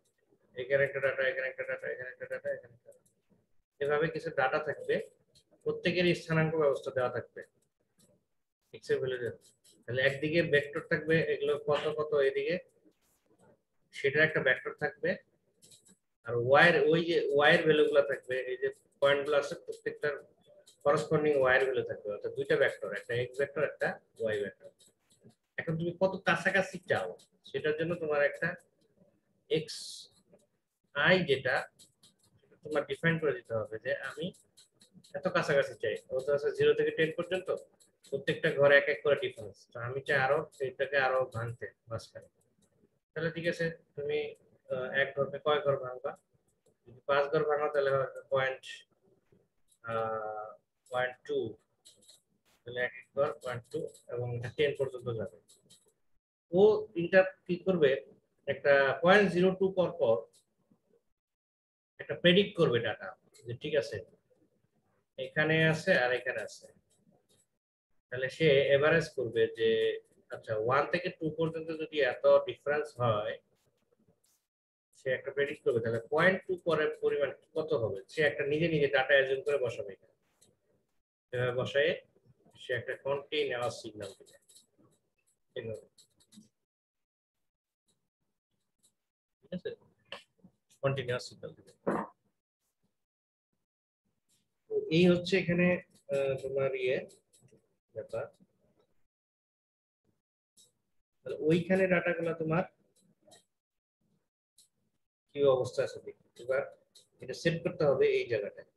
এখানে একটা ডাটা, এখানে একটা ডাটা, এখানে একটা ডাটা, এখানে একটা ডাটা, এভাবে কিছু ডাটা থাকবে, প্রত্যেকেরই স্থানাঙ্ক ব্যবস্থা দেওয়া থাকবে এক্স এর ভ্যালু। তাহলে একদিকে ভেক্টর থাকবে, এগুলো কত কত, এদিকে সেটার একটা ভেক্টর থাকবে, আর ওয়াই এর ওই যে ওয়াই এর ভ্যালুগুলো থাকবে, এই যে পয়েন্টগুলো আছে প্রত্যেকটার করসপন্ডিং ওয়াই এর ভ্যালু থাকবে, অর্থাৎ দুইটা ভেক্টর, একটা এক্স ভেক্টর একটা ওয়াই ভেক্টর। এখন তুমি কত কাছাকাছি চাও সেটার জন্য তোমার একটা এক্স আই যেটা তোমার ডিফাইন করে দিতে হবে যে আমি এত কাছাকাছি চাই, ওটা আছে 0 থেকে 10 পর্যন্ত, প্রত্যেকটা ঘরে এক এক করে ডিফারেন্স, তো আমি চাই আরো এটাকে আরো ভাঙতে মাঝখানে। তাহলে ঠিক আছে, তুমি এক ঘরকে কয় ঘর ভাঙবা, যদি 5 ঘর ভাঙো তাহলে 0.2, তাহলে 1 পর 1 2 এবং 10 পর্যন্ত যাবে। ও তিনটা কি করবে, একটা 0.02 পর পর একটা প্রেডিক্ট করবে ডাটা, যে ঠিক আছে এখানে আছে আর এখানে আছে। তাহলে সে এভারেজ করবে যে আচ্ছা 1 থেকে 2 পর্যন্ত যদি এত ডিফারেন্স হয়, সে একটা প্রেডিক্ট করবে তাহলে 0.2 পরের পরিমাণ কত হবে। সে একটা নিজে নিজে ডাটা অ্যাজিউম করে বসাবে, এভাবে বসায় সে একটা কন্টিনিউয়াস সিগন্যাল দিবে। ঠিক আছে, কন্টিনিউয়াস সিগন্যাল দিবে। এই হচ্ছে এখানে তোমার ব্যাপার। ওইখানে ডাটাগুলো তোমার কি অবস্থা আছে দেখি। এবার এটা সেট করতে হবে এই জায়গাটায়।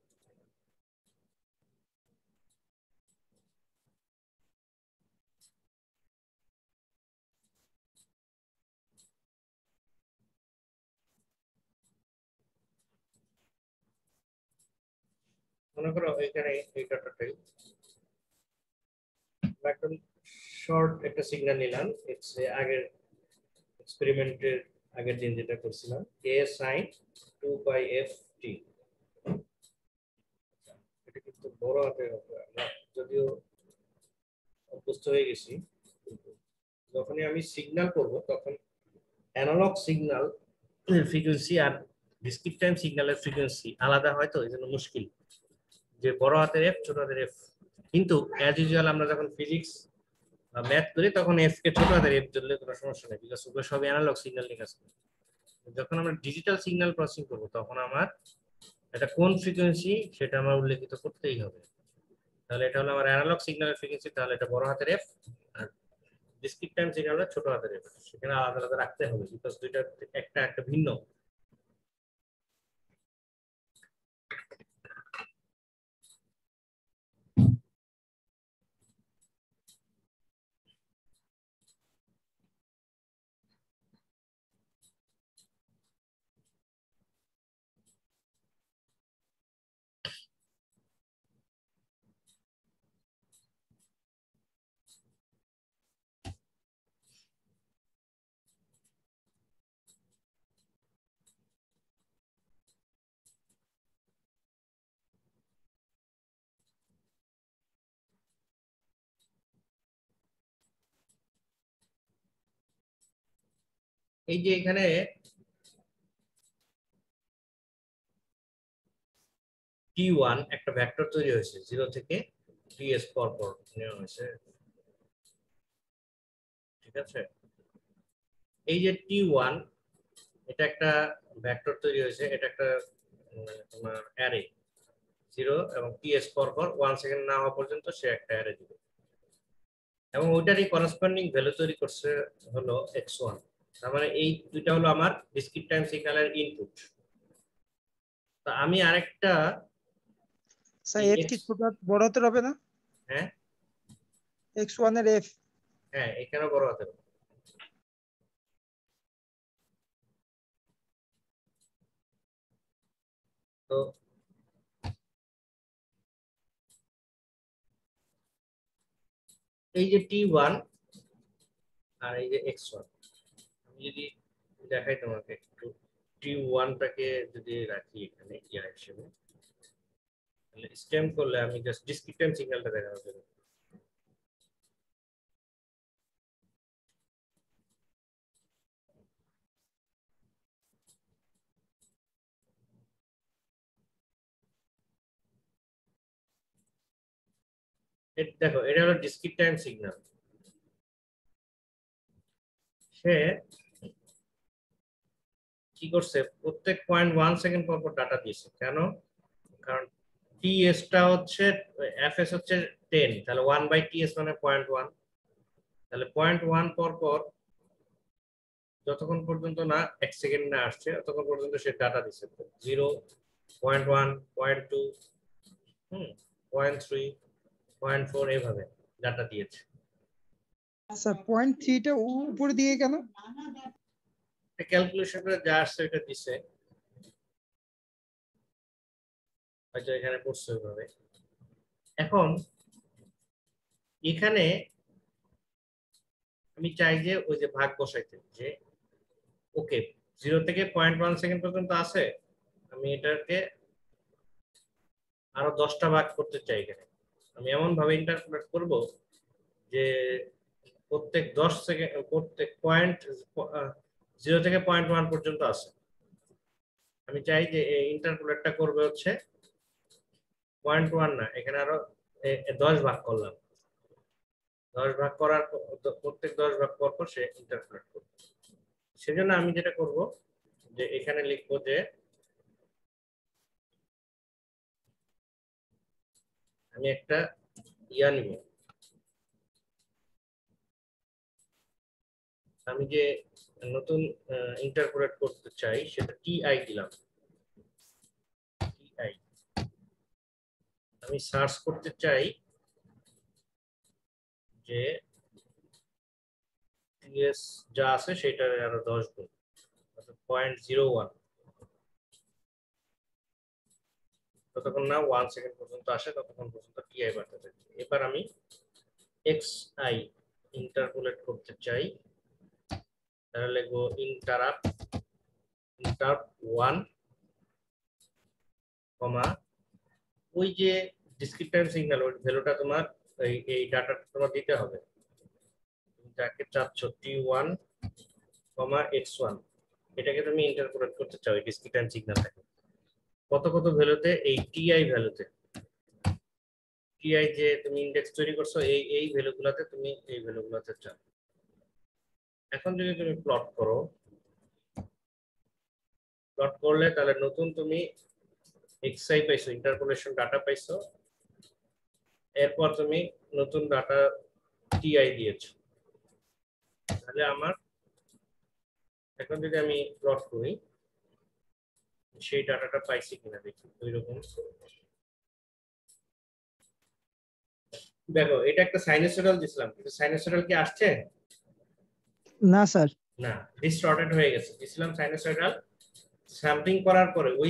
মনে করো এখানে এই ডাটাটাই একদম শর্ট একটা সিগন্যাল নিলাম। আগের এক্সপেরিমেন্টের আগের দিন যেটা করছিলাম, a sin 2/f(t). এটা কিন্তু বড় হাতের হবে, আমরা যদিও অভ্যস্ত হয়ে গেছি, যখনই আমি সিগন্যাল করব তখন অ্যানালগ সিগন্যাল ফ্রিকোয়েন্সি আর ডিসক্রিট টাইম সিগন্যালের ফ্রিকোয়েন্সি আলাদা হয়, তো এই জন্য মুশকিল যে বড় হাতের এফ ছোট হাতের এফ। কিন্তু অ্যাজ ইউজুয়াল আমরা যখন ফিজিক্স বা ম্যাথ করি তখন এফ কে ছোট হাতের এফ ধরলে কোনো সমস্যা নেই, বিকজ ওগুলো সবই অ্যানালগ সিগন্যাল নিয়ে কাজ করে। যখন আমরা ডিজিটাল সিগন্যাল প্রসেসিং করব তখন আমার এটা কোন ফ্রিকোয়েন্সি সেটা আমার উল্লেখিত করতেই হবে। তাহলে এটা হলো আমার অ্যানালগ সিগন্যালের ফ্রিকোয়েন্সি, তাহলে এটা বড় হাতের এফ, আর ডিসক্রিট টাইম সিগন্যালটা ছোট হাতের এফ। সেখানে আলাদা আলাদা রাখতে হবে, বিকজ দুইটা একটা একটা ভিন্ন। এই যে এখানে T1 একটা ভেক্টর তৈরি হয়েছে, 0 থেকে Ts পর পর নেওয়া হয়েছে। ঠিক আছে, এই যে T1 এটা একটা ভেক্টর তৈরি হয়েছে, এটা একটা তোমার অ্যারে 0 এবং Ts পর পর 1 সেকেন্ড না হওয়া পর্যন্ত সে একটা অ্যারে দিবে, এবং ওইটারই করেসপন্ডিং ভ্যালু তৈরি করছে হলো x1। তার মানে এই দুইটা হলো আমার ডিসক্রিট টাইম সিগন্যালের ইনপুট। তো আমি আরেকটা স্যার এফ কি ছোট বড় হাতের হবে না? হ্যাঁ x1 এর এফ। হ্যাঁ, এখানেও বড় হাতের। তো এই যে T1 আর এই যে x1, আমি যদি দেখাই তোমাকে একটু, T1টাকে যদি রাখি এখানে ইয়া হিসেবে, তাহলে স্টেম করলে আমি জাস্ট ডিসক্রিট টাইম সিগন্যালটা দেখাবো। দেখো এটা হলো ডিসক্রিট টাইম সিগন্যাল। সে কি করছে, প্রত্যেক 0.1 সেকেন্ড পর পর ডাটা দিয়েছে। কেন? কারণ ts টা হচ্ছে fs হচ্ছে 10, তাহলে 1/ts মানে 0.1। তাহলে 0.1 পর পর যতক্ষণ পর্যন্ত না 1 সেকেন্ড না আসছে ততক্ষণ পর্যন্ত সে ডাটা দিচ্ছে। 0, 0.1, 0.2, 0.3, 0.4 এইভাবে ডাটা দিয়েছে। স্যার 0.3 টা উপরে দিয়ে কেন? ক্যালকুলেশন করে যা আসছে এটা দিছে, হয়তো এখানে পড়ছে ওইভাবে। এখন এখানে আমি চাই যে ওই যে ভাগ বসাইতে, যে ওকে 0 থেকে 0.1 সেকেন্ড পর্যন্ত আছে, আমি এটাকে আরো 10টা ভাগ করতে চাই। এখানে আমি এমন ভাবে ইন্টারপ্রেট করব যে প্রত্যেক 10 সেকেন্ড প্রত্যেক পয়েন্ট 0 থেকে 0.1 পর্যন্ত আছে। আমি চাই যে এই ইন্টারপোলেটটা করবে হচ্ছে 0.1 না, এখানে আরো 10 ভাগ করলাম। 10 ভাগ করার প্রত্যেক 10 ভাগ পর সে ইন্টারপোলেট করবে। সেজন্য আমি যেটা করব যে এখানে লিখবো যে আমি একটা ইয়া নিব, আমি যে নতুন ইন্টারপোলেট করতে চাই সেটা টিআই দিলাম। টিআই আমি সার্চ করতে চাই যে টিএস যা আছে সেটার আরো 10 গুণ, অর্থাৎ 0.01, যতক্ষণ না 1 সেকেন্ড পর্যন্ত আসে ততক্ষণ পর্যন্ত টিআই বাড়তে থাকে। এবার আমি এক্সআই ইন্টারপোলেট করতে চাই, তাহলে লিখবো ইন্টারাপ্ট 1, কমা ওই যে ডিসক্রিট টাইম সিগন্যাল ওই ভ্যালুটা তোমার এই ডাটাটা তোমার দিতে হবে, যাকে চাচ্ছ T1, X1, এটাকে তুমি ইন্টারপোলেট করতে চাও এই ডিসক্রিট টাইম সিগন্যালটাকে কত কত ভ্যালুতে, এই টিআই ভ্যালুতে। টিআই যে তুমি ইন্ডেক্স তৈরি করছো এই ভ্যালুগুলোতে তুমি এই ভ্যালুগুলোতে চাও। এখন যদি তুমি প্লট করো, প্লট করলে তাহলে নতুন তুমি এক্সআই পাইছো, ইন্টারপোলেশন ডাটা পাইছো, এরপর তুমি নতুন ডাটা টিআই দিয়েছো। তাহলে আমার এখন যদি আমি প্লট করি সেই ডাটাটা পাইছি কিনা দেখি। ওইরকম দেখো, এটা একটা সাইনোসয়েডাল দিছিলাম, কিন্তু সাইনোসয়েডাল কি আসছে? না স্যার। না, ডিসটর্টেড হয়ে গেছে। দিছিলাম সাইনোসয়েডাল, স্যাম্পলিং করার পরে ওই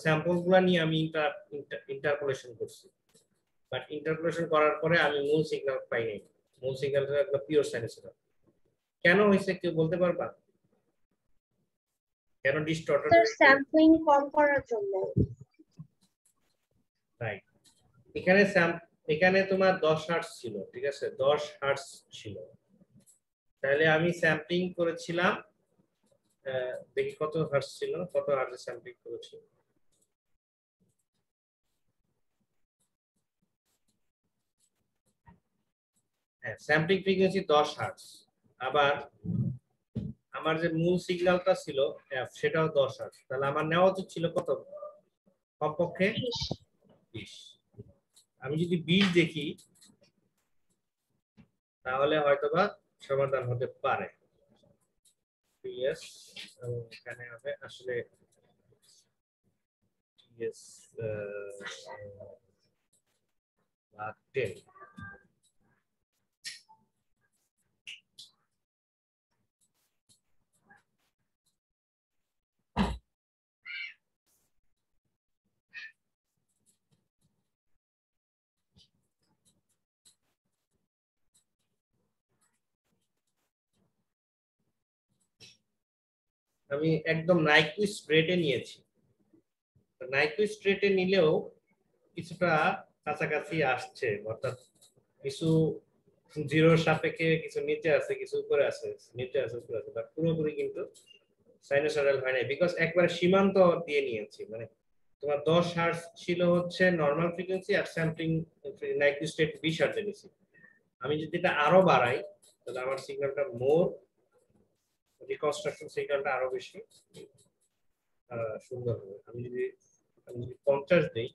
স্যাম্পলগুলো নিয়ে আমি ইন্টারপোলেশন করছি, বাট ইন্টারপোলেশন করার পরে আমি মূল সিগন্যাল পাই নাই। মূল সিগন্যালটা একটা পিওর সাইনোসয়েডাল। কেন হয়েছে কেউ বলতে পারবা? কেন ডিসটর্টেড স্যার হয়েছে? স্যাম্পলিং কম করার জন্য। রাইট। এখানে তোমার 10 হার্টজ ছিল, ঠিক আছে, 10 হার্টজ ছিল। তাহলে আমি স্যাম্পলিং করেছিলাম, দেখি কত হার্টজ ছিল, কত হার্টজে স্যাম্পলিং করেছি। হ্যাঁ, স্যাম্পলিং ফ্রিকোয়েন্সি 10 হার্টজ। আবার আমার যে মূল সিগন্যালটা ছিল এফ, সেটাও 10 হার্টজ। তাহলে আমার নেওয়া উচিত ছিল কত? কমপক্ষে 20। আমি যদি 20 দেখি তাহলে হয়তোবা সমাধান হতে পারে। টিএস এখানে হবে আসলে টিএস 10। আমি একদম নাইকুইস্ট রেটে নিয়েছি। নাইকুইস্ট রেটে নিলেও কিছুটা কাছাকাছি আসছে, অর্থাৎ কিছু জিরোর সাপেক্ষে কিছু নিচে আছে, কিছু উপরে আছে, নিচে আছে উপরে আছে, বাট পুরোপুরি কিন্তু সাইনোসয়েডাল হয় না, বিকজ একবারে সীমান্ত দিয়ে নিয়েছি। মানে তোমার 10 হার্টজ ছিল হচ্ছে নরমাল ফ্রিকোয়েন্সি, আর স্যাম্পলিং নাইকুইস্ট রেট 20 হার্টজে নিয়েছি। আমি যদি এটা আরো বাড়াই তাহলে আমার সিগন্যালটা মোর রিকনস্ট্রাকশন সিগন্যালটা আরো বেশি সুন্দর হবে। আমি যদি 50 দিই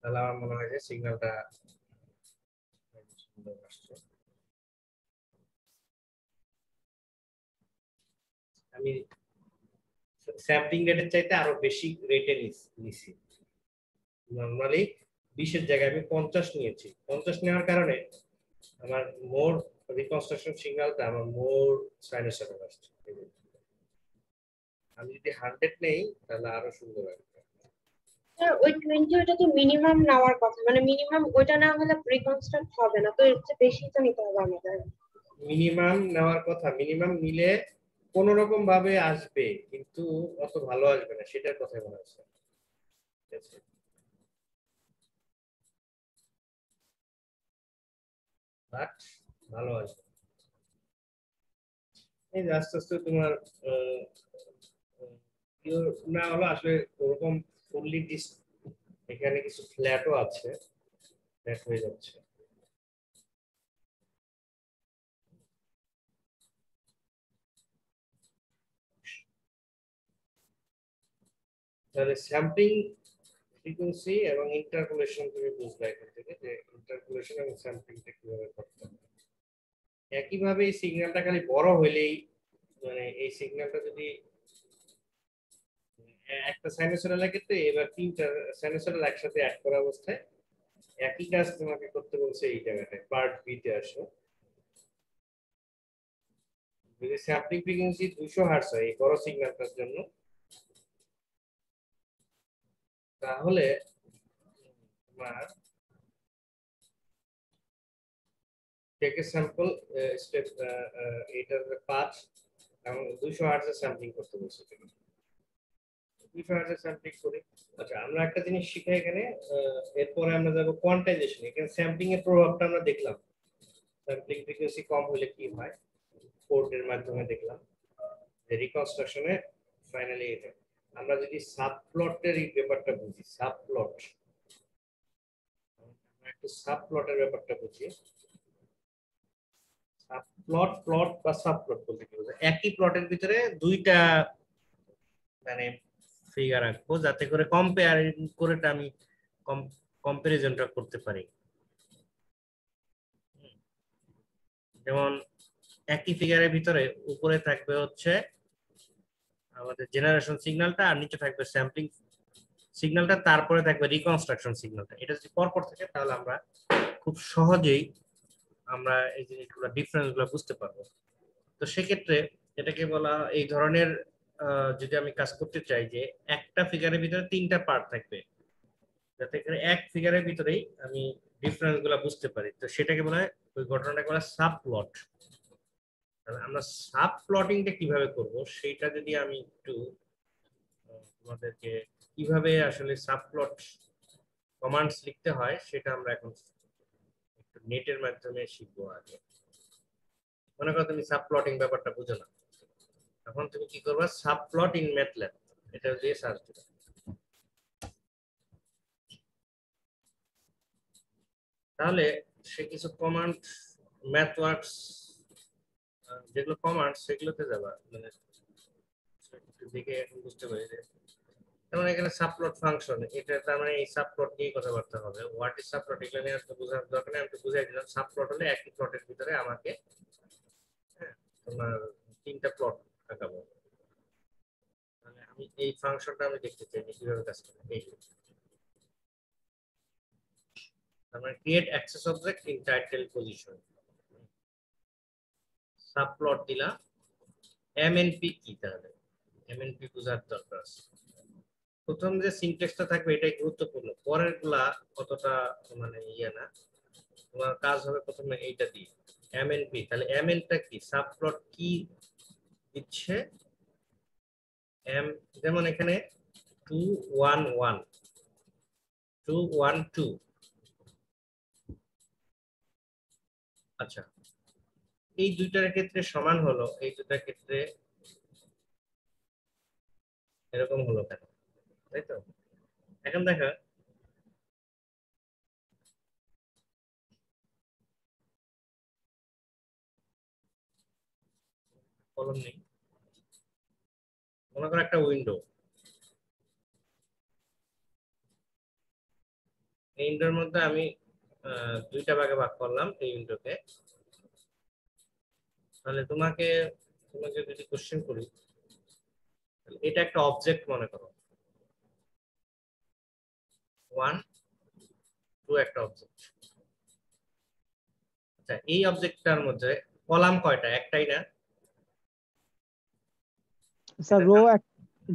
তাহলে আমার মনে হয় যে সিগন্যালটা সুন্দর আসছে। আমি স্যাম্পলিং রেটের চাইতে আরো বেশি রেটে নিছি। নরমালি 20 এর জায়গায় আমি 50 নিয়েছি। 50 নেওয়ার কারণে আমার মোর রিকনস্ট্রাকশন সিগন্যালটা আমার মোর সাইনোসয়েডাল আসছে। আমি যদি 100 নেই তাহলে আরো সুন্দর হবে। স্যার ওই 20 ওটা তো মিনিমাম নেওয়ার কথা, মানে মিনিমাম ওইটা না হলে রিকনস্ট্রাক্ট হবে না, তো এর চেয়ে বেশি তো নিতে হবে আমাদের। মিনিমাম নেওয়ার কথা, মিনিমাম নিলে কোন রকম ভাবে আসবে, কিন্তু অত ভালো আসবে না, সেটার কথা বলা হচ্ছে। ঠিক আছে, বাট ভালো আসবে। এই যে আস্তে আস্তে তোমার না হলো আসলে ওরকম ফুললি এখানে কিছু ফ্ল্যাটও আছে, ফ্ল্যাট হয়ে যাচ্ছে। তাহলে স্যাম্পলিং ফ্রিকোয়েন্সি এবং ইন্টারপোলেশন তুমি বুঝবে এখান থেকে যে ইন্টারপোলেশন এবং স্যাম্পলিংটা কিভাবে করতে হবে। একইভাবে এই সিগন্যালটা খালি বড় হইলেই, মানে এই সিগন্যালটা যদি একটা সাইনোসয়েডাল ক্ষেত্রে এবার তিনটা সাইনোসয়েডাল একসাথে অ্যাড করা অবস্থায় একই কাজ তোমাকে করতে বলছে এই জায়গাটায় পার্ট বি তে আসো। যদি স্যাম্পলিং ফ্রিকোয়েন্সি 200 হার্টজ হয় এই বড় সিগন্যালটার জন্য, তাহলে তোমার টেক স্যাম্পল স্টেপ এটার পাঁচ এবং 200 হার্টজ স্যাম্পলিং করতে বলছে। 200 হার্টজ স্যাম্পলিং করি। আচ্ছা, আমরা একটা জিনিস শিখে এখানে, এরপরে আমরা যাব কোয়ান্টাইজেশন। এখানে স্যাম্পলিং এর প্রভাবটা আমরা দেখলাম, স্যাম্পলিং ফ্রিকোয়েন্সি কম হলে কি হয় পোর্টের মাধ্যমে দেখলাম। রিকনস্ট্রাকশনে ফাইনালি এটা আমরা যদি সাবপ্লটের এই ব্যাপারটা বুঝি, সাবপ্লট, আমরা একটু সাবপ্লটের ব্যাপারটা বুঝি। সাবপ্লট, প্লট বা সাবপ্লট বলতে কি বোঝায়? একই প্লটের ভিতরে দুইটা মানে ফিগার আঁকবো যাতে করে কম্পেয়ার করে আমি কম্পারিজনটা করতে পারি। যেমন একই ফিগারের ভিতরে উপরে থাকবে হচ্ছে আমাদের জেনারেশন সিগন্যালটা আর নিচে থাকবে স্যাম্পলিং সিগন্যালটা, তারপরে থাকবে রিকনস্ট্রাকশন সিগন্যালটা। এটা যদি পরপর থাকে তাহলে আমরা খুব সহজেই আমরা এই জিনিসগুলো ডিফারেন্স গুলো বুঝতে পারবো। তো সেক্ষেত্রে এটাকে বলা, এই ধরনের যদি আমি কাজ করতে চাই যে একটা ফিগারের ভিতরে তিনটা পার্ট থাকবে, যাতে করে এক ফিগারের ভিতরেই আমি ডিফারেন্স গুলো বুঝতে পারি, তো সেটাকে বলা হয়, ওই ঘটনাটাকে বলা সাবপ্লট। তাহলে আমরা সাব প্লটিংটা কিভাবে করব সেটা যদি আমি একটু তোমাদেরকে কিভাবে আসলে সাবপ্লট কমান্ডস লিখতে হয় সেটা আমরা এখন একটু নেটের মাধ্যমে শিখবো। আগে মনে করো তুমি সাবপ্লটিং ব্যাপারটা বুঝো না, তখন তুমি কি করবা, সাবপ্লট ইন ম্যাথল্যাব এটা দিয়ে সার্চ দিবে। তাহলে সে কিছু কমান্ড ম্যাথওয়ার্কস যেগুলো কমান্ড সেগুলোতে যাবা, মানে একটু দেখে এখন বুঝতে পারি যে যেমন এখানে সাবপ্লট ফাংশন, এটা তার মানে এই সাবপ্লট নিয়ে কথাবার্তা হবে। হোয়াট ইজ সাবপ্লট এগুলো নিয়ে আসলে বোঝার দরকার নেই, আমি তো বুঝাই দিলাম। সাবপ্লট হলে একই প্লটের ভিতরে আমাকে তোমার তিনটা প্লট আঁকাবো। মানে আমি এই ফাংশনটা আমি দেখতে চাই কিভাবে কাজ করে। এই আমরা create access object in title position, subplot দিলাম। এমএনপি কি, তাহলে এমএনপি বোঝার দরকার আছে। প্রথম যে সিনট্যাক্সটা থাকবে এটাই গুরুত্বপূর্ণ, পরের গুলা অতটা মানে ইয়ে না। তোমার কাজ হবে প্রথমে এইটা দিয়ে এমএনপি। তাহলে এমএনটা কি, সাবপ্লট কি দিচ্ছে, এম যেমন এখানে 211 212। আচ্ছা, এই দুইটার ক্ষেত্রে সমান হলো, এই দুটার ক্ষেত্রে এরকম হলো কেন, তাই তো? এখন দেখা কলম নেই, মনে করো একটা উইন্ডো, এই উইন্ডোর মধ্যে আমি দুইটা ভাগে ভাগ করলাম এই উইন্ডোকে। তাহলে তোমাকে তোমাকে যদি কোশ্চেন করি, এটা একটা অবজেক্ট মনে করো, 1 2 একটা অবজেক্ট। আচ্ছা, এই অবজেক্টটার মধ্যে কলাম কয়টা? একটাই না স্যার রো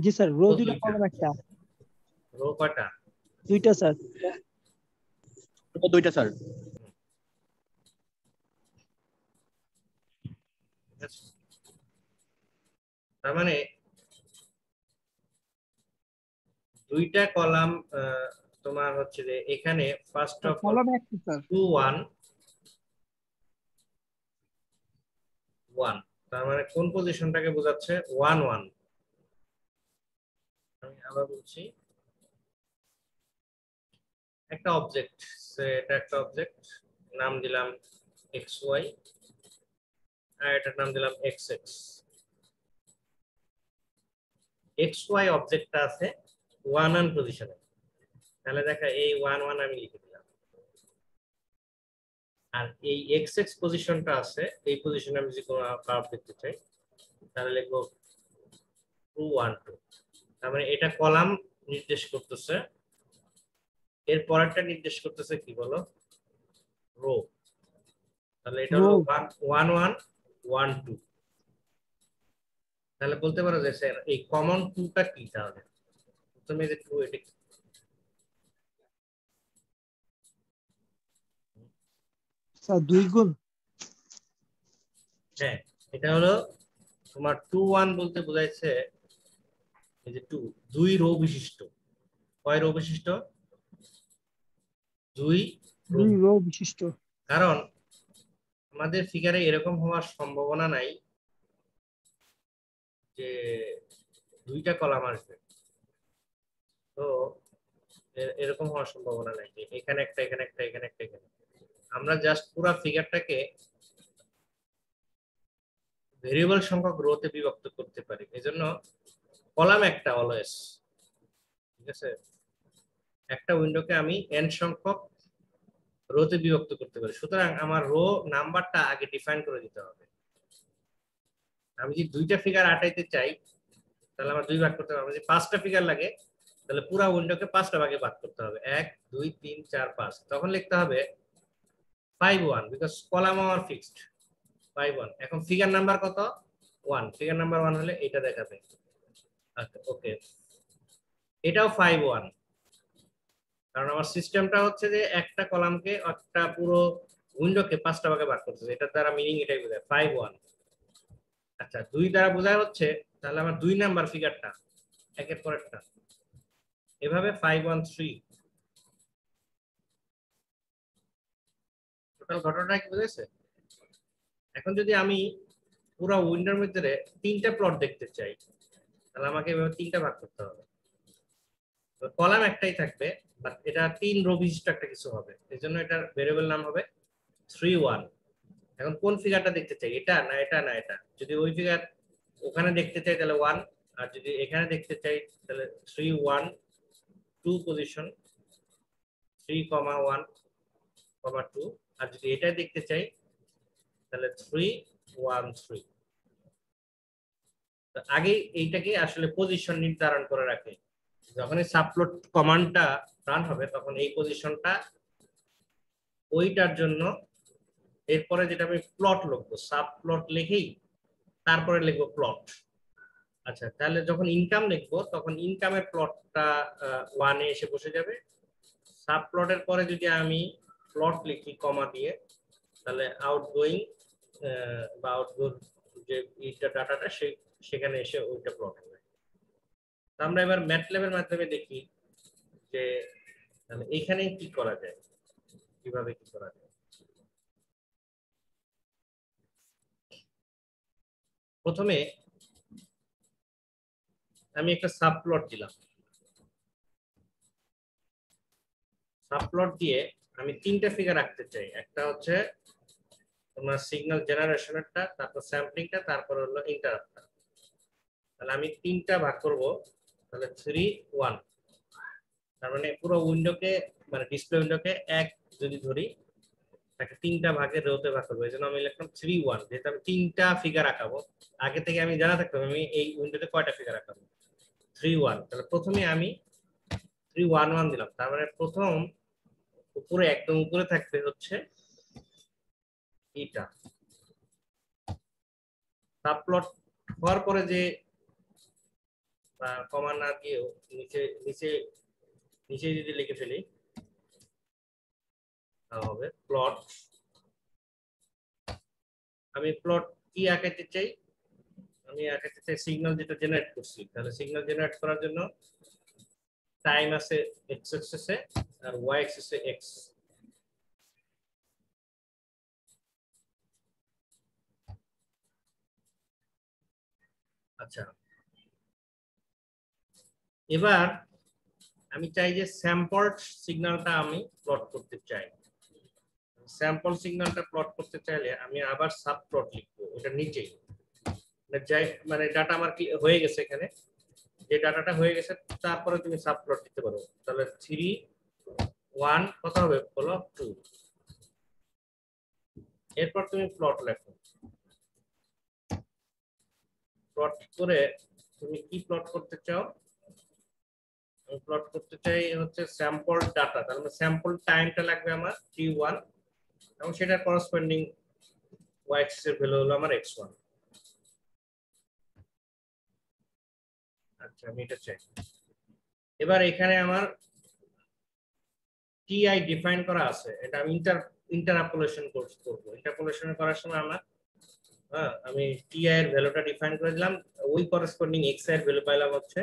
জি স্যার, রো দুটো কলাম একটা। রো কয়টা? দুইটা স্যার। দুইটা স্যার। তার মানে দুইটা কলাম তোমার হচ্ছে যে এখানে ফার্স্ট অফ অল কলাম একটা স্যার। 2 1 1, তার মানে কোন পজিশনটাকে বোঝাচ্ছে? 1 1। আমি আবার বলছি, একটা অবজেক্ট, এটা একটা অবজেক্ট, নাম দিলাম xy আর এটার নাম দিলাম xx। xy অবজেক্টটা আছে 1 1 পজিশনে, তাহলে দেখা এই 1 1 আমি লিখে দিলাম। আর এই xx পজিশনটা আছে, এই পজিশনে আমি যদি কোনো কার্ভ দেখতে চাই তাহলে লিখবো 2 1 2। তার মানে এটা কলাম নির্দেশ করতেছে, এর পরেরটা নির্দেশ করতেছে কি বলো? রো। তাহলে এটা হলো 1 1 1 1 2। তাহলে বলতে পারো যে স্যার এই কমন 2টা কি? তাহলে প্রথমে যে 2 এটা কি? স্যার 2 গুণ। হ্যাঁ, এটা হলো তোমার 2 1 বলতে বোঝাইছে এই যে 2 রো বিশিষ্ট। কয় রো বিশিষ্ট? 2 রো বিশিষ্ট। কারণ আমাদের ফিগারে এরকম হওয়ার সম্ভাবনা নাই যে দুইটা কলাম আসবে, তো এরকম হওয়ার সম্ভাবনা নাই যে এখানে একটা এখানে একটা এখানে একটা এখানে। আমরা জাস্ট পুরো ফিগারটাকে ভেরিয়েবল সংখ্যক রোতে বিভক্ত করতে পারি, এজন্য কলাম একটা অলওয়েজ। ঠিক আছে, একটা উইন্ডোকে আমি n সংখ্যক রোতে বিভক্ত করতে পারি। সুতরাং আমার রো নাম্বারটা আগে ডিফাইন করে দিতে হবে। আমি যদি দুইটা ফিগার আটাইতে চাই তাহলে আমার 2 ভাগ করতে হবে। আমার যদি 5টা ফিগার লাগে তাহলে পুরো উইন্ডোকে 5টা ভাগে ভাগ করতে হবে, 1 2 3 4 5। তখন লিখতে হবে 5 1, বিকজ কলাম আমার ফিক্সড 5 1। এখন ফিগার নাম্বার কত? 1। ফিগার নাম্বার 1 হলে এটা দেখাবে। আচ্ছা ওকে, এটাও 5 1, কারণ আমার সিস্টেমটা হচ্ছে যে একটা কলামকে একটা পুরো উইন্ডোকে 5টা ভাগে ভাগ করতেছে, এটার দ্বারা মিনিং এটাই বোঝায় 5 1। আচ্ছা 2 দ্বারা বোঝায় হচ্ছে তাহলে আমার 2 নাম্বার ফিগারটা একের পর একটা এভাবে 5 1 3। টোটাল ঘটনাটা কি বুঝেছে? এখন যদি আমি পুরো উইন্ডোর মধ্যে 3টা প্লট দেখতে চাই তাহলে আমাকে এভাবে 3টা ভাগ করতে হবে। কলাম একটাই থাকবে, বাট এটা 3 রো বিশিষ্ট একটা কিছু হবে, এজন্য এটার ভেরিয়েবল নাম হবে 3 1। এখন কোন ফিগারটা দেখতে চাই, এটা না এটা না এটা? যদি ওই ফিগার ওখানে দেখতে চাই তাহলে 1, আর যদি এখানে দেখতে চাই তাহলে 3 1 2 পজিশন 3 1 2। আর যদি এটা দেখতে চাই তাহলে 3 1 3। তো আগে এইটাকে আসলে পজিশন নির্ধারণ করে রাখে, যখন এই সাবপ্লট কমান্ডটা রান হবে তখন এই পজিশনটা ওইটার জন্য। এরপরে যেটা আমি প্লট লিখবো, সাব প্লট লিখেই তারপরে লিখবো প্লট। আচ্ছা তাহলে যখন ইনকাম লিখবো তখন ইনকামের প্লটটা 1 এ এসে বসে যাবে। সাব প্লটের পরে যদি আমি প্লট লিখি কমা দিয়ে তাহলে আউটগোয়িং বা আউটগোর যে এইটা ডাটাটা সেখানে এসে ওইটা প্লট হবে। আমরা এবার ম্যাটল্যাবের মাধ্যমে দেখি যে তাহলে এখানে কি করা যায়, কিভাবে কি করা যায়। প্রথমে আমি একটা সাবপ্লট দিলাম, সাবপ্লট দিয়ে আমি 3টা ফিগার রাখতে চাই। একটা হচ্ছে তোমার সিগন্যাল জেনারেশনেরটা, তারপর স্যাম্পলিংটা, তারপর হলো ইন্টারাপ্টটা। তাহলে আমি 3টা ভাগ করব, তাহলে 3 1। তার মানে পুরো উইন্ডোকে মানে ডিসপ্লে উইন্ডোকে এক যদি ধরি তাকে 3টা ভাগে রোতে ভাগ করবো, এই জন্য আমি লিখলাম 3 1। যেহেতু আমি 3টা ফিগার আঁকাবো আগে থেকে আমি জানা থাকতাম আমি এই উইন্ডোতে কয়টা ফিগার আঁকাবো, 3 1। তাহলে প্রথমে আমি 3 1 1 দিলাম। তার মানে প্রথম উপরে একদম উপরে থাকবে হচ্ছে এটা সাবপ্লট হওয়ার পরে যে কমা না দিয়েও নিচে নিচে নিচে যদি লিখে ফেলি হবে প্লট। আমি প্লট কি আঁকাতে চাই, আমি আঁকাতে চাই সিগন্যাল যেটা জেনারেট করছি। তাহলে সিগন্যাল জেনারেট করার জন্য টাইম আছে এক্স অ্যাক্সিসে আর ওয়াই অ্যাক্সিসে এক্স। আচ্ছা, এবার আমি চাই যে স্যাম্পল সিগন্যালটা আমি প্লট করতে চাই। স্যাম্পল সিগন্যালটা প্লট করতে চাইলে আমি আবার সাব প্লট লিখবো এটা নিচেই। মানে ডাটা আমার কি হয়ে গেছে, এখানে যে ডাটাটা হয়ে গেছে তারপরে তুমি সাব প্লট দিতে পারো। তাহলে 3 1 কত হবে বলো 2। এরপর তুমি প্লট লেখো। প্লট করে তুমি কি প্লট করতে চাও? আমি প্লট করতে চাই হচ্ছে স্যাম্পল ডাটা। তার মানে স্যাম্পল টাইমটা লাগবে আমার t1 এবং সেটা করসপন্ডিং y অ্যাক্সিস এর ভ্যালু হলো আমার x1। আচ্ছা, আমি এটা চাই। এবার এখানে আমার ti ডিফাইন করা আছে, এটা আমি ইন্টারপোলেশন করব। ইন্টারপোলেশন করার সময় আমি ti এর ভ্যালুটা ডিফাইন করে দিলাম, ওই করসপন্ডিং x এর ভ্যালু পাইলাম হচ্ছে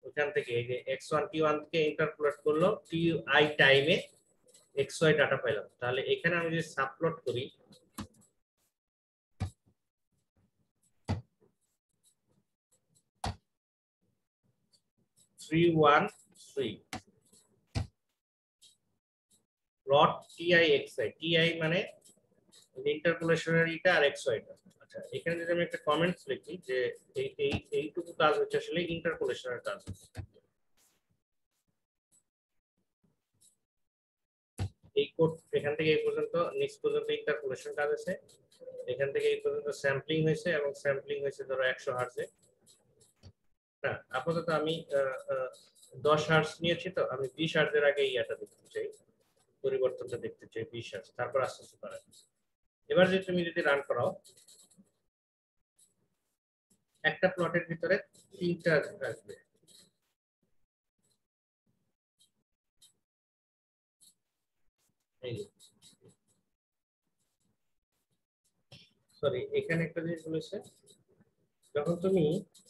ওখান থেকে। এই যে x1 t1 কে ইন্টারপোলেট করলো ti টাইমে xy ডাটা পাইলাম। তাহলে এখানে আমি যদি সাবপ্লট করি three one three plot ti xy, ti মানে ইন্টারপোলেশনের এটা আর xy টা। আচ্ছা, এখানে যদি আমি একটা কমেন্টস লিখি যে এইটুকু কাজ হচ্ছে আসলে ইন্টারপোলেশনের কাজ। এই কোড এখান থেকে এই পর্যন্ত নিচ পর্যন্ত ইন্টারপোলেশন কাজ আছে, এখান থেকে এই পর্যন্ত স্যাম্পলিং হয়েছে এবং স্যাম্পলিং হয়েছে ধরো 100 হার্টজে। না, আপাতত আমি 10 হার্টজ নিয়েছি, তো আমি 20 হার্টজের আগে ইয়াটা দেখতে চাই, পরিবর্তনটা দেখতে চাই 20 হার্টজ, তারপর আস্তে আস্তে বাড়াই। এবার যদি তুমি রান করাও একটা প্লটের ভিতরে 3টা আসবে। সরি, এখানে একটা জিনিস বলেছে, যখন তুমি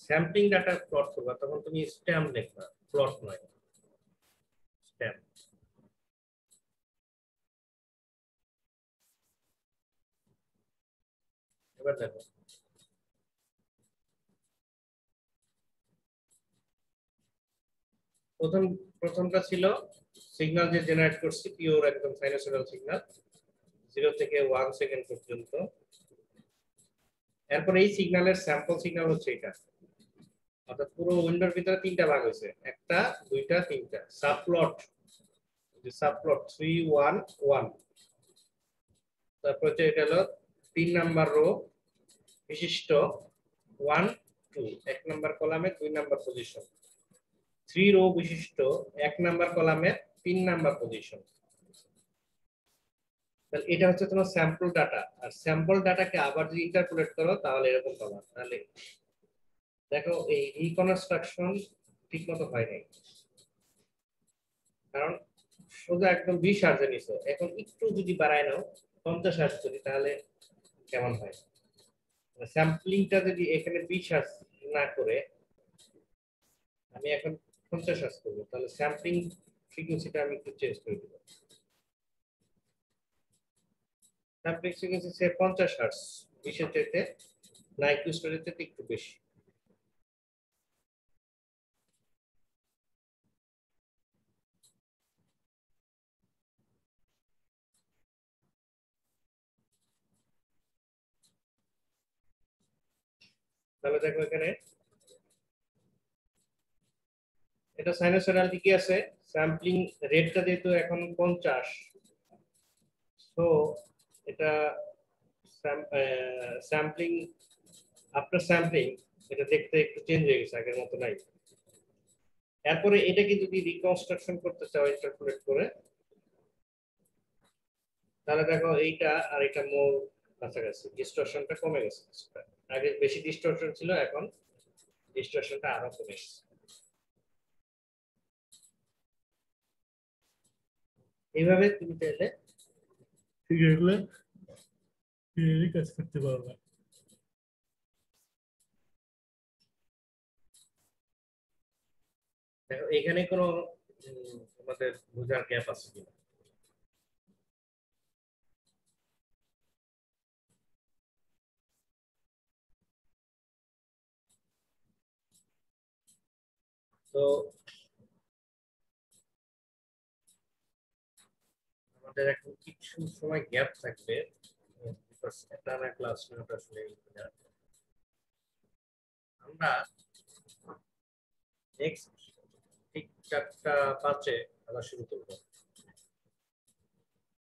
স্যাম্পলিং ডাটা প্লট করবা তখন তুমি স্ট্যাম্প লিখবা, প্লট নয় স্ট্যাম্প। এবার দেখো প্রথমটা ছিল সিগন্যাল যে জেনারেট করছি পিওর একদম সাইনোসয়েডাল সিগন্যাল 0 থেকে 1 সেকেন্ড পর্যন্ত। এরপর এই সিগন্যালের স্যাম্পল সিগন্যাল হচ্ছে এটা, অর্থাৎ পুরো উইন্ডোর ভিতরে 3টা ভাগ হয়েছে, 1টা 2টা 3টা সাবপ্লট। যে সাবপ্লট 3 1 1, তারপর হচ্ছে এটা হলো 3 নাম্বার রো বিশিষ্ট 1 2, 1 নাম্বার কলামে 2 নাম্বার পজিশন, 3 রো বিশিষ্ট 1 নাম্বার কলামে 3 নাম্বার পজিশন। তাহলে এটা হচ্ছে তোমার স্যাম্পল ডাটা। আর স্যাম্পল ডাটাকে আবার যদি ইন্টারপোলেট করো তাহলে এরকম পাবা। তাহলে দেখো এই রিকনস্ট্রাকশন ঠিকমতো হয় নাই, কারণ সোজা একদম 20 হার্টজে নিছো, এখন একটু যদি বাড়ায় নাও 50 হার্টজ করি তাহলে কেমন হয়? স্যাম্পলিংটা যদি এখানে 20 হার্টজ না করে আমি এখন 50 হার্টজ করব, তাহলে স্যাম্পলিং ফ্রিকোয়েন্সিটা আমি একটু চেঞ্জ করে দেব। স্যাম্পলিং ফ্রিকোয়েন্সি সে 50 হার্টজ, 20 এর চাইতে নাইকুইস্টের চাইতে একটু বেশি। তাহলে দেখো এখানে এটা সাইনোসয়েডাল কি আছে, স্যাম্পলিং রেটটা যেহেতু এখন 50, সো এটা স্যাম্পলিং আফটার স্যাম্পলিং এটা দেখতে একটু চেঞ্জ হয়ে গেছে, আগের মতো নাই। এরপরে এটাকে যদি রিকনস্ট্রাকশন করতে চাও ইন্টারপোলেট করে, তাহলে দেখো এইটা আর এটা মোর কাছাকাছি, ডিস্টরশনটা কমে গেছে। আগে বেশি ডিস্টরশন ছিল, এখন ডিস্টরশনটা আরো কমে গেছে। এইভাবে তুমি চাইলে ফিগারগুলো কাজ করতে পারবে। দেখো এখানে কোনো আমাদের বোঝার গ্যাপ আছে কিনা। তো আমাদের এখন কিছু সময় গ্যাপ থাকবে, টানা ক্লাস নেওয়াটা আসলে আমরা নেক্সট ঠিক 4:05 আবার শুরু করবো।